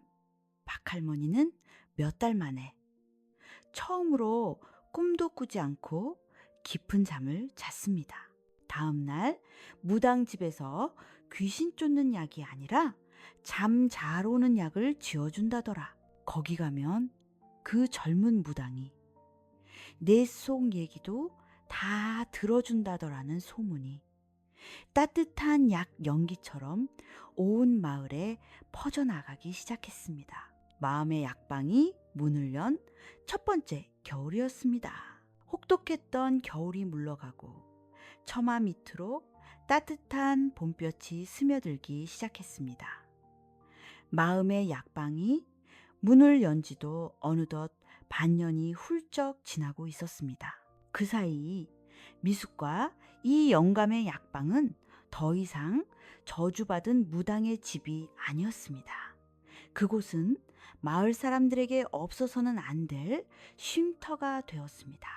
박할머니는 몇 달 만에 처음으로 꿈도 꾸지 않고 깊은 잠을 잤습니다. 다음 날 무당집에서 귀신 쫓는 약이 아니라 잠 잘 오는 약을 지어준다더라. 거기 가면 그 젊은 무당이 내 속 얘기도 다 들어준다더라는 소문이 따뜻한 약 연기처럼 온 마을에 퍼져나가기 시작했습니다. 마음의 약방이 문을 연 첫 번째 겨울이었습니다. 혹독했던 겨울이 물러가고 처마 밑으로 따뜻한 봄볕이 스며들기 시작했습니다. 마음의 약방이 문을 연 지도 어느덧 반년이 훌쩍 지나고 있었습니다. 그 사이 미숙과 이 영감의 약방은 더 이상 저주받은 무당의 집이 아니었습니다. 그곳은 마을 사람들에게 없어서는 안 될 쉼터가 되었습니다.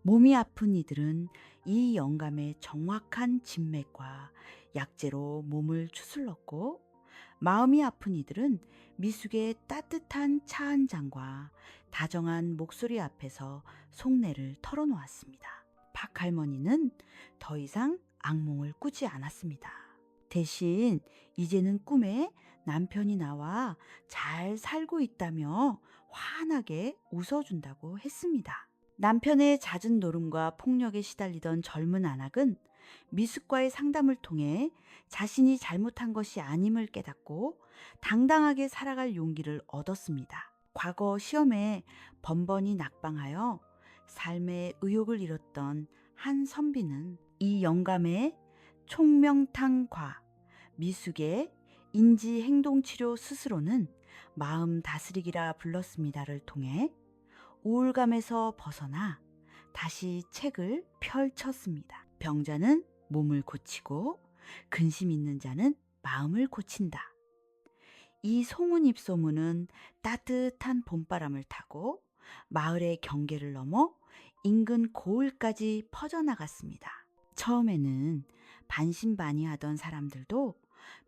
몸이 아픈 이들은 이 영감의 정확한 진맥과 약재로 몸을 추슬렀고, 마음이 아픈 이들은 미숙의 따뜻한 차 한 잔과 다정한 목소리 앞에서 속내를 털어놓았습니다. 박할머니는 더 이상 악몽을 꾸지 않았습니다. 대신 이제는 꿈에 남편이 나와 잘 살고 있다며 환하게 웃어준다고 했습니다. 남편의 잦은 노름과 폭력에 시달리던 젊은 안악은 미숙과의 상담을 통해 자신이 잘못한 것이 아님을 깨닫고 당당하게 살아갈 용기를 얻었습니다. 과거 시험에 번번이 낙방하여 삶의 의욕을 잃었던 한 선비는 이 영감의 총명탕과 미숙의 인지행동치료 스스로는 마음 다스리기라 불렀습니다를 통해 우울감에서 벗어나 다시 책을 펼쳤습니다. 병자는 몸을 고치고 근심 있는 자는 마음을 고친다. 이 소문 입소문은 따뜻한 봄바람을 타고 마을의 경계를 넘어 인근 고을까지 퍼져나갔습니다. 처음에는 반신반의하던 사람들도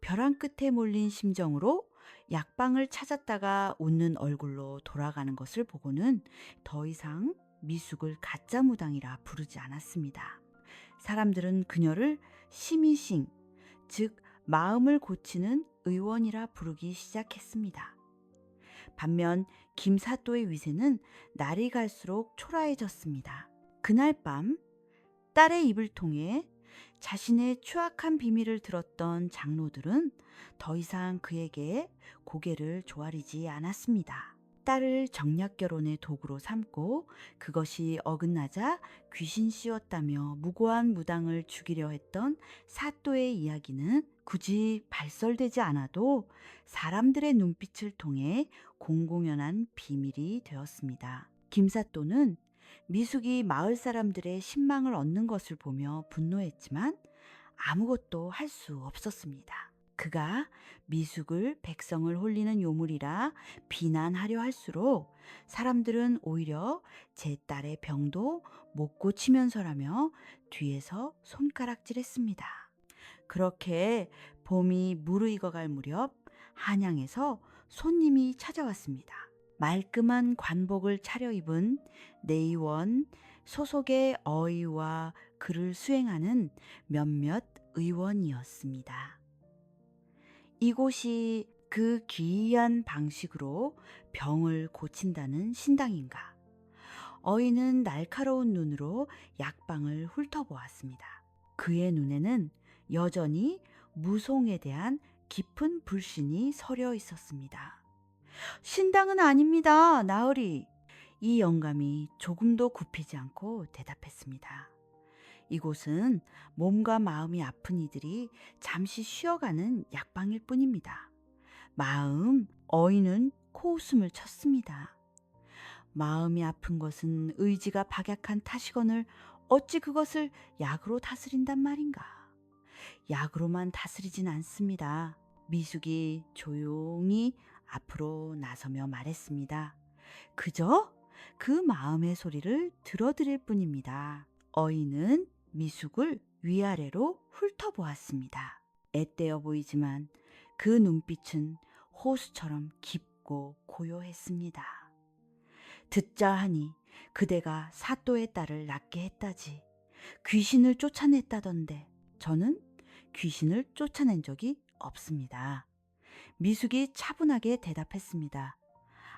벼랑 끝에 몰린 심정으로 약방을 찾았다가 웃는 얼굴로 돌아가는 것을 보고는 더 이상 미숙을 가짜 무당이라 부르지 않았습니다. 사람들은 그녀를 심이싱, 즉 마음을 고치는 의원이라 부르기 시작했습니다. 반면 김사또의 위세는 날이 갈수록 초라해졌습니다. 그날 밤 딸의 입을 통해 자신의 추악한 비밀을 들었던 장로들은 더 이상 그에게 고개를 조아리지 않았습니다. 딸을 정략결혼의 도구로 삼고 그것이 어긋나자 귀신 씌웠다며 무고한 무당을 죽이려 했던 사또의 이야기는 굳이 발설되지 않아도 사람들의 눈빛을 통해 공공연한 비밀이 되었습니다. 김사또는 미숙이 마을 사람들의 신망을 얻는 것을 보며 분노했지만 아무것도 할 수 없었습니다. 그가 미숙을 백성을 홀리는 요물이라 비난하려 할수록 사람들은 오히려 제 딸의 병도 못 고치면서라며 뒤에서 손가락질했습니다. 그렇게 봄이 무르익어갈 무렵 한양에서 손님이 찾아왔습니다. 말끔한 관복을 차려입은 내의원 소속의 어의와 글을 수행하는 몇몇 의원이었습니다. 이곳이 그 기이한 방식으로 병을 고친다는 신당인가? 어이는 날카로운 눈으로 약방을 훑어보았습니다. 그의 눈에는 여전히 무송에 대한 깊은 불신이 서려 있었습니다. 신당은 아닙니다, 나으리. 이 영감이 조금도 굽히지 않고 대답했습니다. 이곳은 몸과 마음이 아픈 이들이 잠시 쉬어가는 약방일 뿐입니다. 어이는 코웃음을 쳤습니다. 마음이 아픈 것은 의지가 박약한 탓이거늘 어찌 그것을 약으로 다스린단 말인가. 약으로만 다스리진 않습니다. 미숙이 조용히 앞으로 나서며 말했습니다. 그저 그 마음의 소리를 들어드릴 뿐입니다. 어이는 미숙을 위아래로 훑어보았습니다. 앳되어 보이지만 그 눈빛은 호수처럼 깊고 고요했습니다. 듣자 하니 그대가 사또의 딸을 낳게 했다지. 귀신을 쫓아냈다던데 저는 귀신을 쫓아낸 적이 없습니다. 미숙이 차분하게 대답했습니다.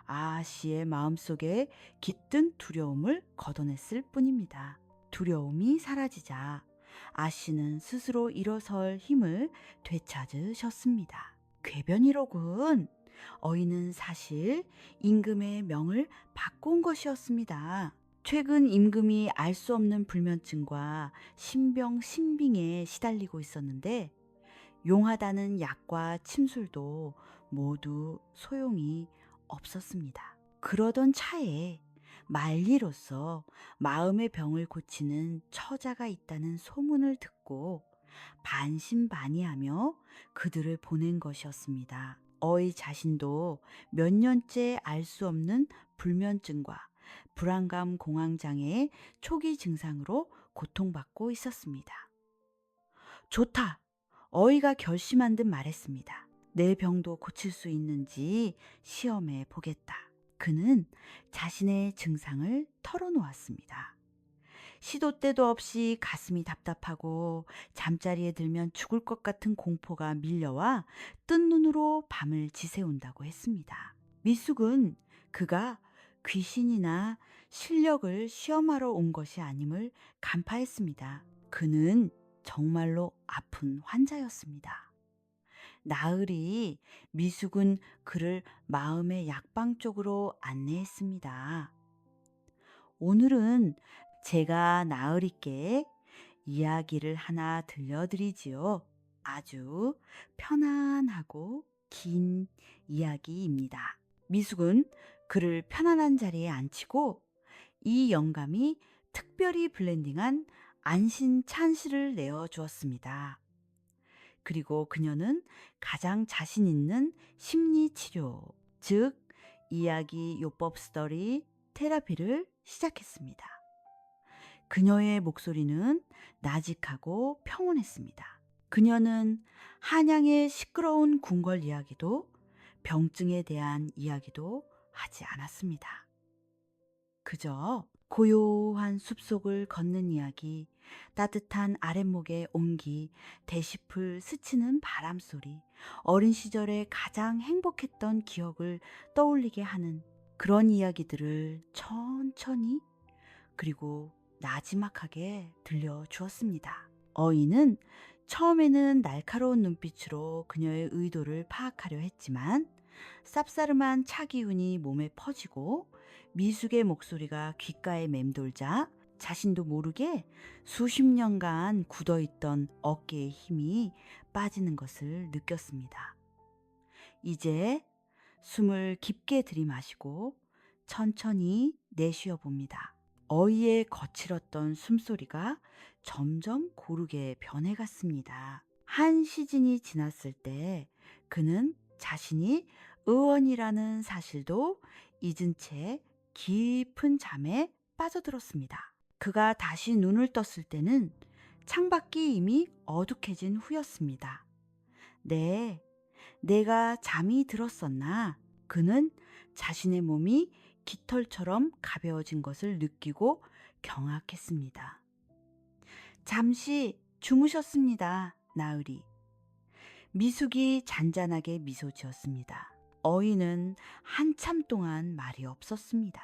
아씨의 마음속에 깃든 두려움을 걷어냈을 뿐입니다. 두려움이 사라지자 아씨는 스스로 일어설 힘을 되찾으셨습니다. 궤변이로군. 어이는 사실 임금의 명을 바꾼 것이었습니다. 최근 임금이 알 수 없는 불면증과 신병신빙에 시달리고 있었는데 용하다는 약과 침술도 모두 소용이 없었습니다. 그러던 차에 말리로서 마음의 병을 고치는 처자가 있다는 소문을 듣고 반신반의하며 그들을 보낸 것이었습니다. 어이 자신도 몇 년째 알 수 없는 불면증과 불안감 공황장애의 초기 증상으로 고통받고 있었습니다. 좋다. 어이가 결심한 듯 말했습니다. 내 병도 고칠 수 있는지 시험해 보겠다. 그는 자신의 증상을 털어놓았습니다. 시도 때도 없이 가슴이 답답하고 잠자리에 들면 죽을 것 같은 공포가 밀려와 뜬 눈으로 밤을 지새운다고 했습니다. 미숙은 그가 귀신이나 실력을 시험하러 온 것이 아님을 간파했습니다. 그는 정말로 아픈 환자였습니다. 나으리 미숙은 그를 마음의 약방 쪽으로 안내했습니다. 오늘은 제가 나으리께 이야기를 하나 들려드리지요. 아주 편안하고 긴 이야기입니다. 미숙은 그를 편안한 자리에 앉히고 이 영감이 특별히 블렌딩한 안신 찬시를 내어주었습니다. 그리고 그녀는 가장 자신 있는 심리치료, 즉 이야기 요법 스토리 테라피를 시작했습니다. 그녀의 목소리는 나직하고 평온했습니다. 그녀는 한양의 시끄러운 궁궐 이야기도 병증에 대한 이야기도 하지 않았습니다. 그저 고요한 숲속을 걷는 이야기, 따뜻한 아랫목의 온기, 대시풀 스치는 바람소리, 어린 시절에 가장 행복했던 기억을 떠올리게 하는 그런 이야기들을 천천히 그리고 나지막하게 들려주었습니다. 어이는 처음에는 날카로운 눈빛으로 그녀의 의도를 파악하려 했지만 쌉싸름한 차 기운이 몸에 퍼지고 미숙의 목소리가 귓가에 맴돌자 자신도 모르게 수십 년간 굳어있던 어깨의 힘이 빠지는 것을 느꼈습니다. 이제 숨을 깊게 들이마시고 천천히 내쉬어 봅니다. 어이의 거칠었던 숨소리가 점점 고르게 변해갔습니다. 한 시즌이 지났을 때 그는 자신이 의원이라는 사실도 잊은 채 깊은 잠에 빠져들었습니다. 그가 다시 눈을 떴을 때는 창밖이 이미 어둑해진 후였습니다. 네, 내가 잠이 들었었나? 그는 자신의 몸이 깃털처럼 가벼워진 것을 느끼고 경악했습니다. 잠시 주무셨습니다, 나으리. 미숙이 잔잔하게 미소 지었습니다. 어이는 한참 동안 말이 없었습니다.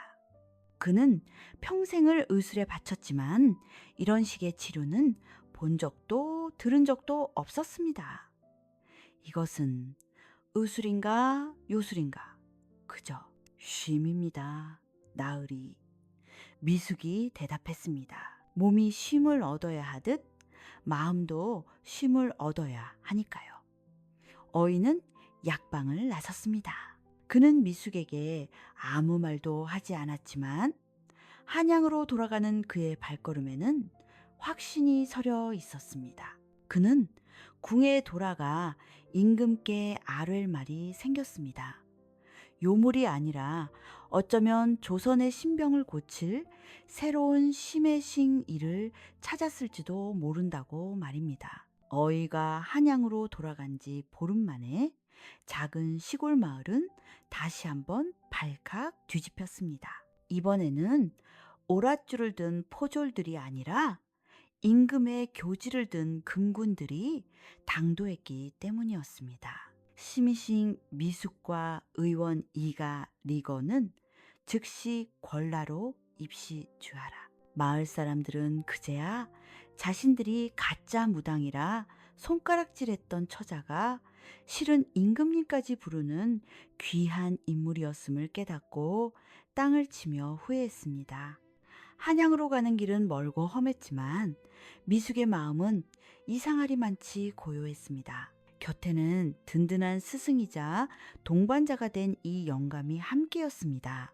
그는 평생을 의술에 바쳤지만 이런 식의 치료는 본 적도 들은 적도 없었습니다. 이것은 의술인가 요술인가 그저 쉼입니다, 나으리. 미숙이 대답했습니다. 몸이 쉼을 얻어야 하듯 마음도 쉼을 얻어야 하니까요. 어이는 약방을 나섰습니다. 그는 미숙에게 아무 말도 하지 않았지만 한양으로 돌아가는 그의 발걸음에는 확신이 서려 있었습니다. 그는 궁에 돌아가 임금께 아뢰 말이 생겼습니다. 요물이 아니라 어쩌면 조선의 신병을 고칠 새로운 심해싱 일을 찾았을지도 모른다고 말입니다. 어이가 한양으로 돌아간 지 보름 만에 작은 시골 마을은 다시 한번 발칵 뒤집혔습니다. 이번에는 오랏줄을 든 포졸들이 아니라 임금의 교지를 든 금군들이 당도했기 때문이었습니다. 심의싱 미숙과 의원 이가 리거는 즉시 권라로 입시 주하라. 마을 사람들은 그제야 자신들이 가짜 무당이라 손가락질했던 처자가 실은 임금님까지 부르는 귀한 인물이었음을 깨닫고 땅을 치며 후회했습니다. 한양으로 가는 길은 멀고 험했지만 미숙의 마음은 이상하리만치 고요했습니다. 곁에는 든든한 스승이자 동반자가 된 이 영감이 함께였습니다.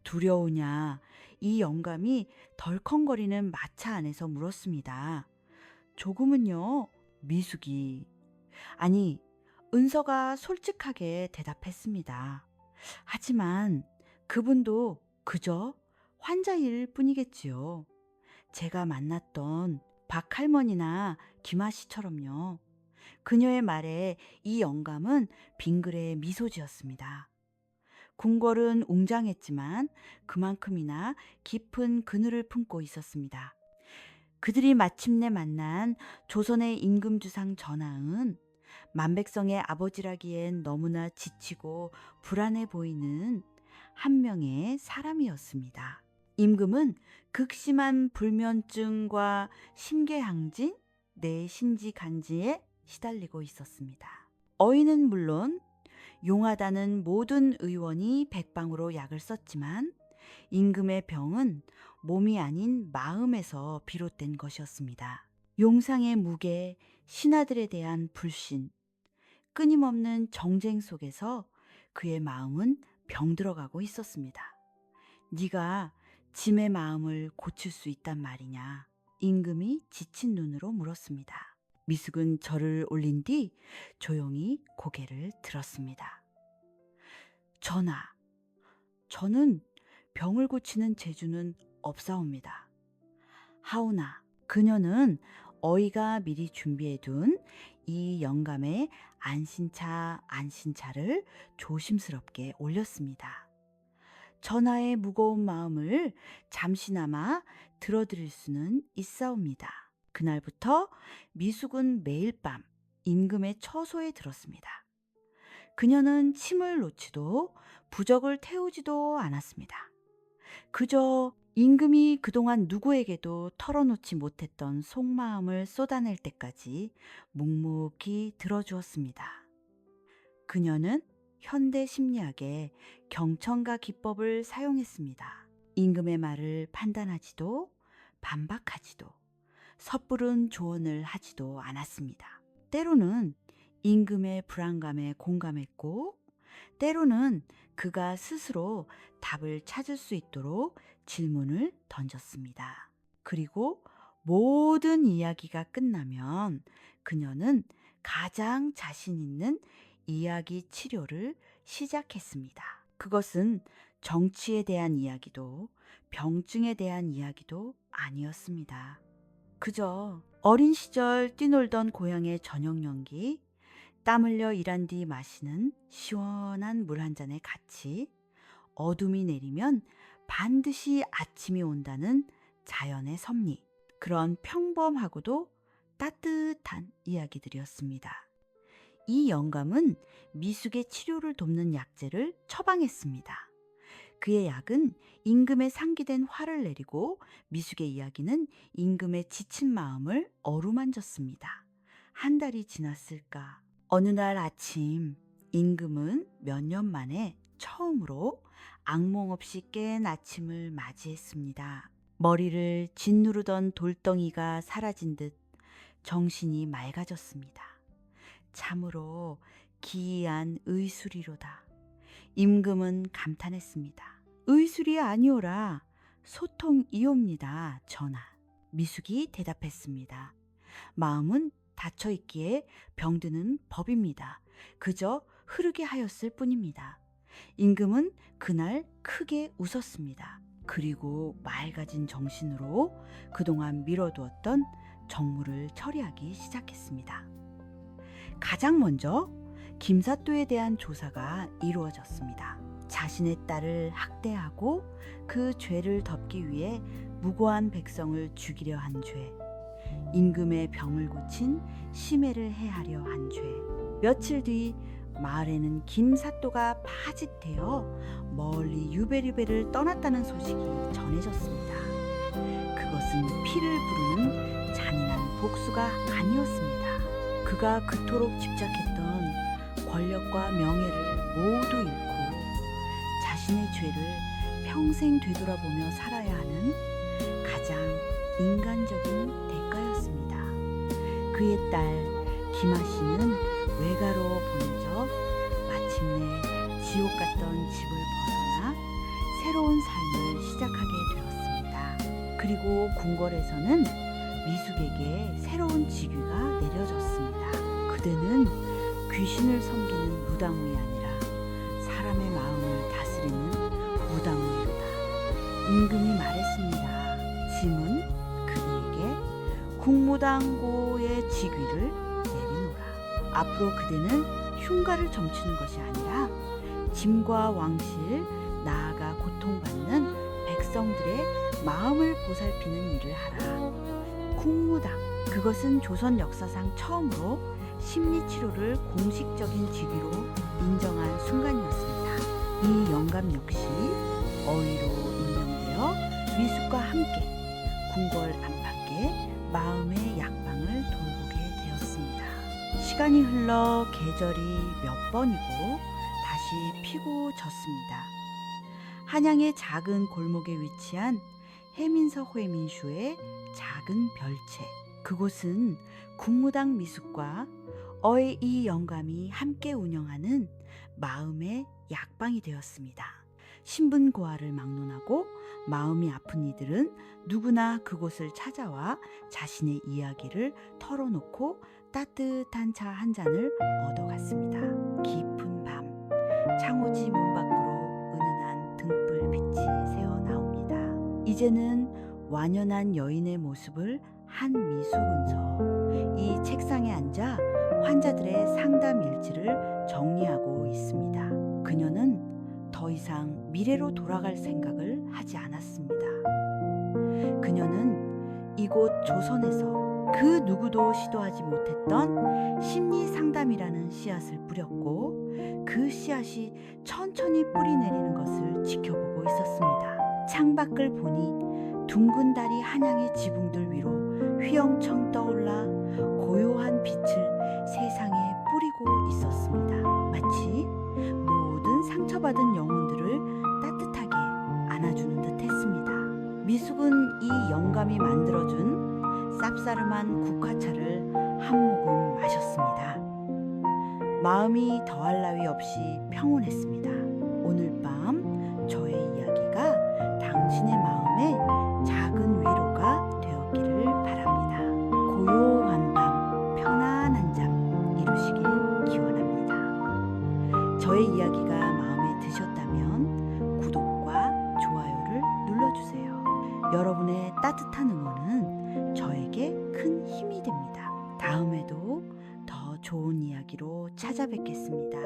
두려우냐? 이 영감이 덜컹거리는 마차 안에서 물었습니다. 조금은요, 미숙이. 아니, 은서가 솔직하게 대답했습니다. 하지만 그분도 그저 환자일 뿐이겠지요. 제가 만났던 박할머니나 김아씨처럼요. 그녀의 말에 이 영감은 빙그레 미소 지었습니다. 궁궐은 웅장했지만 그만큼이나 깊은 그늘을 품고 있었습니다. 그들이 마침내 만난 조선의 임금주상 전하은 만백성의 아버지라기엔 너무나 지치고 불안해 보이는 한 명의 사람이었습니다. 임금은 극심한 불면증과 심계항진, 내신지간지에 시달리고 있었습니다. 어이는 물론 용하다는 모든 의원이 백방으로 약을 썼지만 임금의 병은 몸이 아닌 마음에서 비롯된 것이었습니다. 용상의 무게, 신하들에 대한 불신, 끊임없는 정쟁 속에서 그의 마음은 병들어가고 있었습니다. 네가 짐의 마음을 고칠 수 있단 말이냐? 임금이 지친 눈으로 물었습니다. 미숙은 절을 올린 뒤 조용히 고개를 들었습니다. 전하, 저는 병을 고치는 재주는 없사옵니다. 하오나 그녀는 어이가 미리 준비해둔 이 영감의 안신차를 조심스럽게 올렸습니다. 전하의 무거운 마음을 잠시나마 들어드릴 수는 있사옵니다. 그날부터 미숙은 매일 밤 임금의 처소에 들었습니다. 그녀는 침을 놓지도 부적을 태우지도 않았습니다. 그저 임금이 그동안 누구에게도 털어놓지 못했던 속마음을 쏟아낼 때까지 묵묵히 들어주었습니다. 그녀는 현대 심리학의 경청과 기법을 사용했습니다. 임금의 말을 판단하지도 반박하지도 섣부른 조언을 하지도 않았습니다. 때로는 임금의 불안감에 공감했고 때로는 그가 스스로 답을 찾을 수 있도록 질문을 던졌습니다. 그리고 모든 이야기가 끝나면 그녀는 가장 자신 있는 이야기 치료를 시작했습니다. 그것은 정치에 대한 이야기도 병증에 대한 이야기도 아니었습니다. 그저 어린 시절 뛰놀던 고향의 저녁 연기, 땀 흘려 일한 뒤 마시는 시원한 물 한 잔에 같이 어둠이 내리면 반드시 아침이 온다는 자연의 섭리, 그런 평범하고도 따뜻한 이야기들이었습니다. 이 영감은 미숙의 치료를 돕는 약재를 처방했습니다. 그의 약은 임금의 상기된 화를 내리고 미숙의 이야기는 임금의 지친 마음을 어루만졌습니다. 한 달이 지났을까? 어느 날 아침 임금은 몇 년 만에 처음으로 악몽 없이 깬 아침을 맞이했습니다. 머리를 짓누르던 돌덩이가 사라진 듯 정신이 맑아졌습니다. 참으로 기이한 의술이로다. 임금은 감탄했습니다. 의술이 아니오라 소통이옵니다, 전하. 미숙이 대답했습니다. 마음은 닫혀있기에 병드는 법입니다. 그저 흐르게 하였을 뿐입니다. 임금은 그날 크게 웃었습니다. 그리고 맑아진 정신으로 그동안 미뤄두었던 정무를 처리하기 시작했습니다. 가장 먼저 김사또에 대한 조사가 이루어졌습니다. 자신의 딸을 학대하고 그 죄를 덮기 위해 무고한 백성을 죽이려 한 죄, 임금의 병을 고친 심해를 해하려 한 죄. 며칠 뒤 마을에는 김사또가 파짓되어 멀리 유배류배를 떠났다는 소식이 전해졌습니다. 그것은 피를 부르는 잔인한 복수가 아니었습니다. 그가 그토록 집착했던 권력과 명예를 모두 잃고 자신의 죄를 평생 되돌아보며 살아야 하는 가장 인간적인 대가였습니다. 그의 딸 김아씨는 외가로 보내져 마침내 지옥 같던 집을 벗어나 새로운 삶을 시작하게 되었습니다. 그리고 궁궐에서는 미숙에게 새로운 직위가 내려졌습니다. 그대는 귀신을 섬기는 무당이 아니라 사람의 마음을 다스리는 무당이로다. 임금이 말했습니다. 짐은 그대에게 국무당고의 직위를 내리노라. 앞으로 그대는 흉가를 점치는 것이 아니라 짐과 왕실, 나아가 고통받는 백성들의 마음을 보살피는 일을 하라. 국무당, 그것은 조선 역사상 처음으로 심리치료를 공식적인 직위로 인정한 순간이었습니다. 이 영감 역시 어의로 임명되어 미숙과 함께 궁궐 안팎의 마음의 약방을 돌보게 되었습니다. 시간이 흘러 계절이 몇 번이고 다시 피고 졌습니다. 한양의 작은 골목에 위치한 해민석 회민슈의 작은 별채, 그곳은 국무당 미숙과 어의 이 영감이 함께 운영하는 마음의 약방이 되었습니다. 신분고하를 막론하고 마음이 아픈 이들은 누구나 그곳을 찾아와 자신의 이야기를 털어놓고 따뜻한 차 한 잔을 얻어갔습니다. 깊은 밤, 창호지 문 밖으로 은은한 등불빛이 새어나옵니다. 이제는 완연한 여인의 모습을 한 미숙은서 이 책상에 앉아 환자들의 상담 일지를 정리하고 있습니다. 그녀는 더 이상 미래로 돌아갈 생각을 하지 않았습니다. 그녀는 이곳 조선에서 그 누구도 시도하지 못했던 심리 상담이라는 씨앗을 뿌렸고 그 씨앗이 천천히 뿌리 내리는 것을 지켜보고 있었습니다. 창밖을 보니 둥근 달이 한양의 지붕들 위로 휘영청 떠올라 고요한 빛을 세상에 뿌리고 있었습니다. 마치 모든 상처받은 영혼들을 따뜻하게 안아주는 듯 했습니다. 미숙은 이 영감이 만들어준 쌉싸름한 국화차를 한 모금 마셨습니다. 마음이 더할 나위 없이 평온했습니다. 오늘 밤 저의 이야기가 당신의 마음에 작은 위로가 되었기를 바랍니다. 고요한 밤 편안한 잠 이루시길 기원합니다. 저의 이야기가 마음에 드셨다면 구독과 좋아요를 눌러주세요. 여러분의 따뜻한 응원은 저에게 큰 힘이 됩니다. 다음에도 더 좋은 이야기로 찾아뵙겠습니다.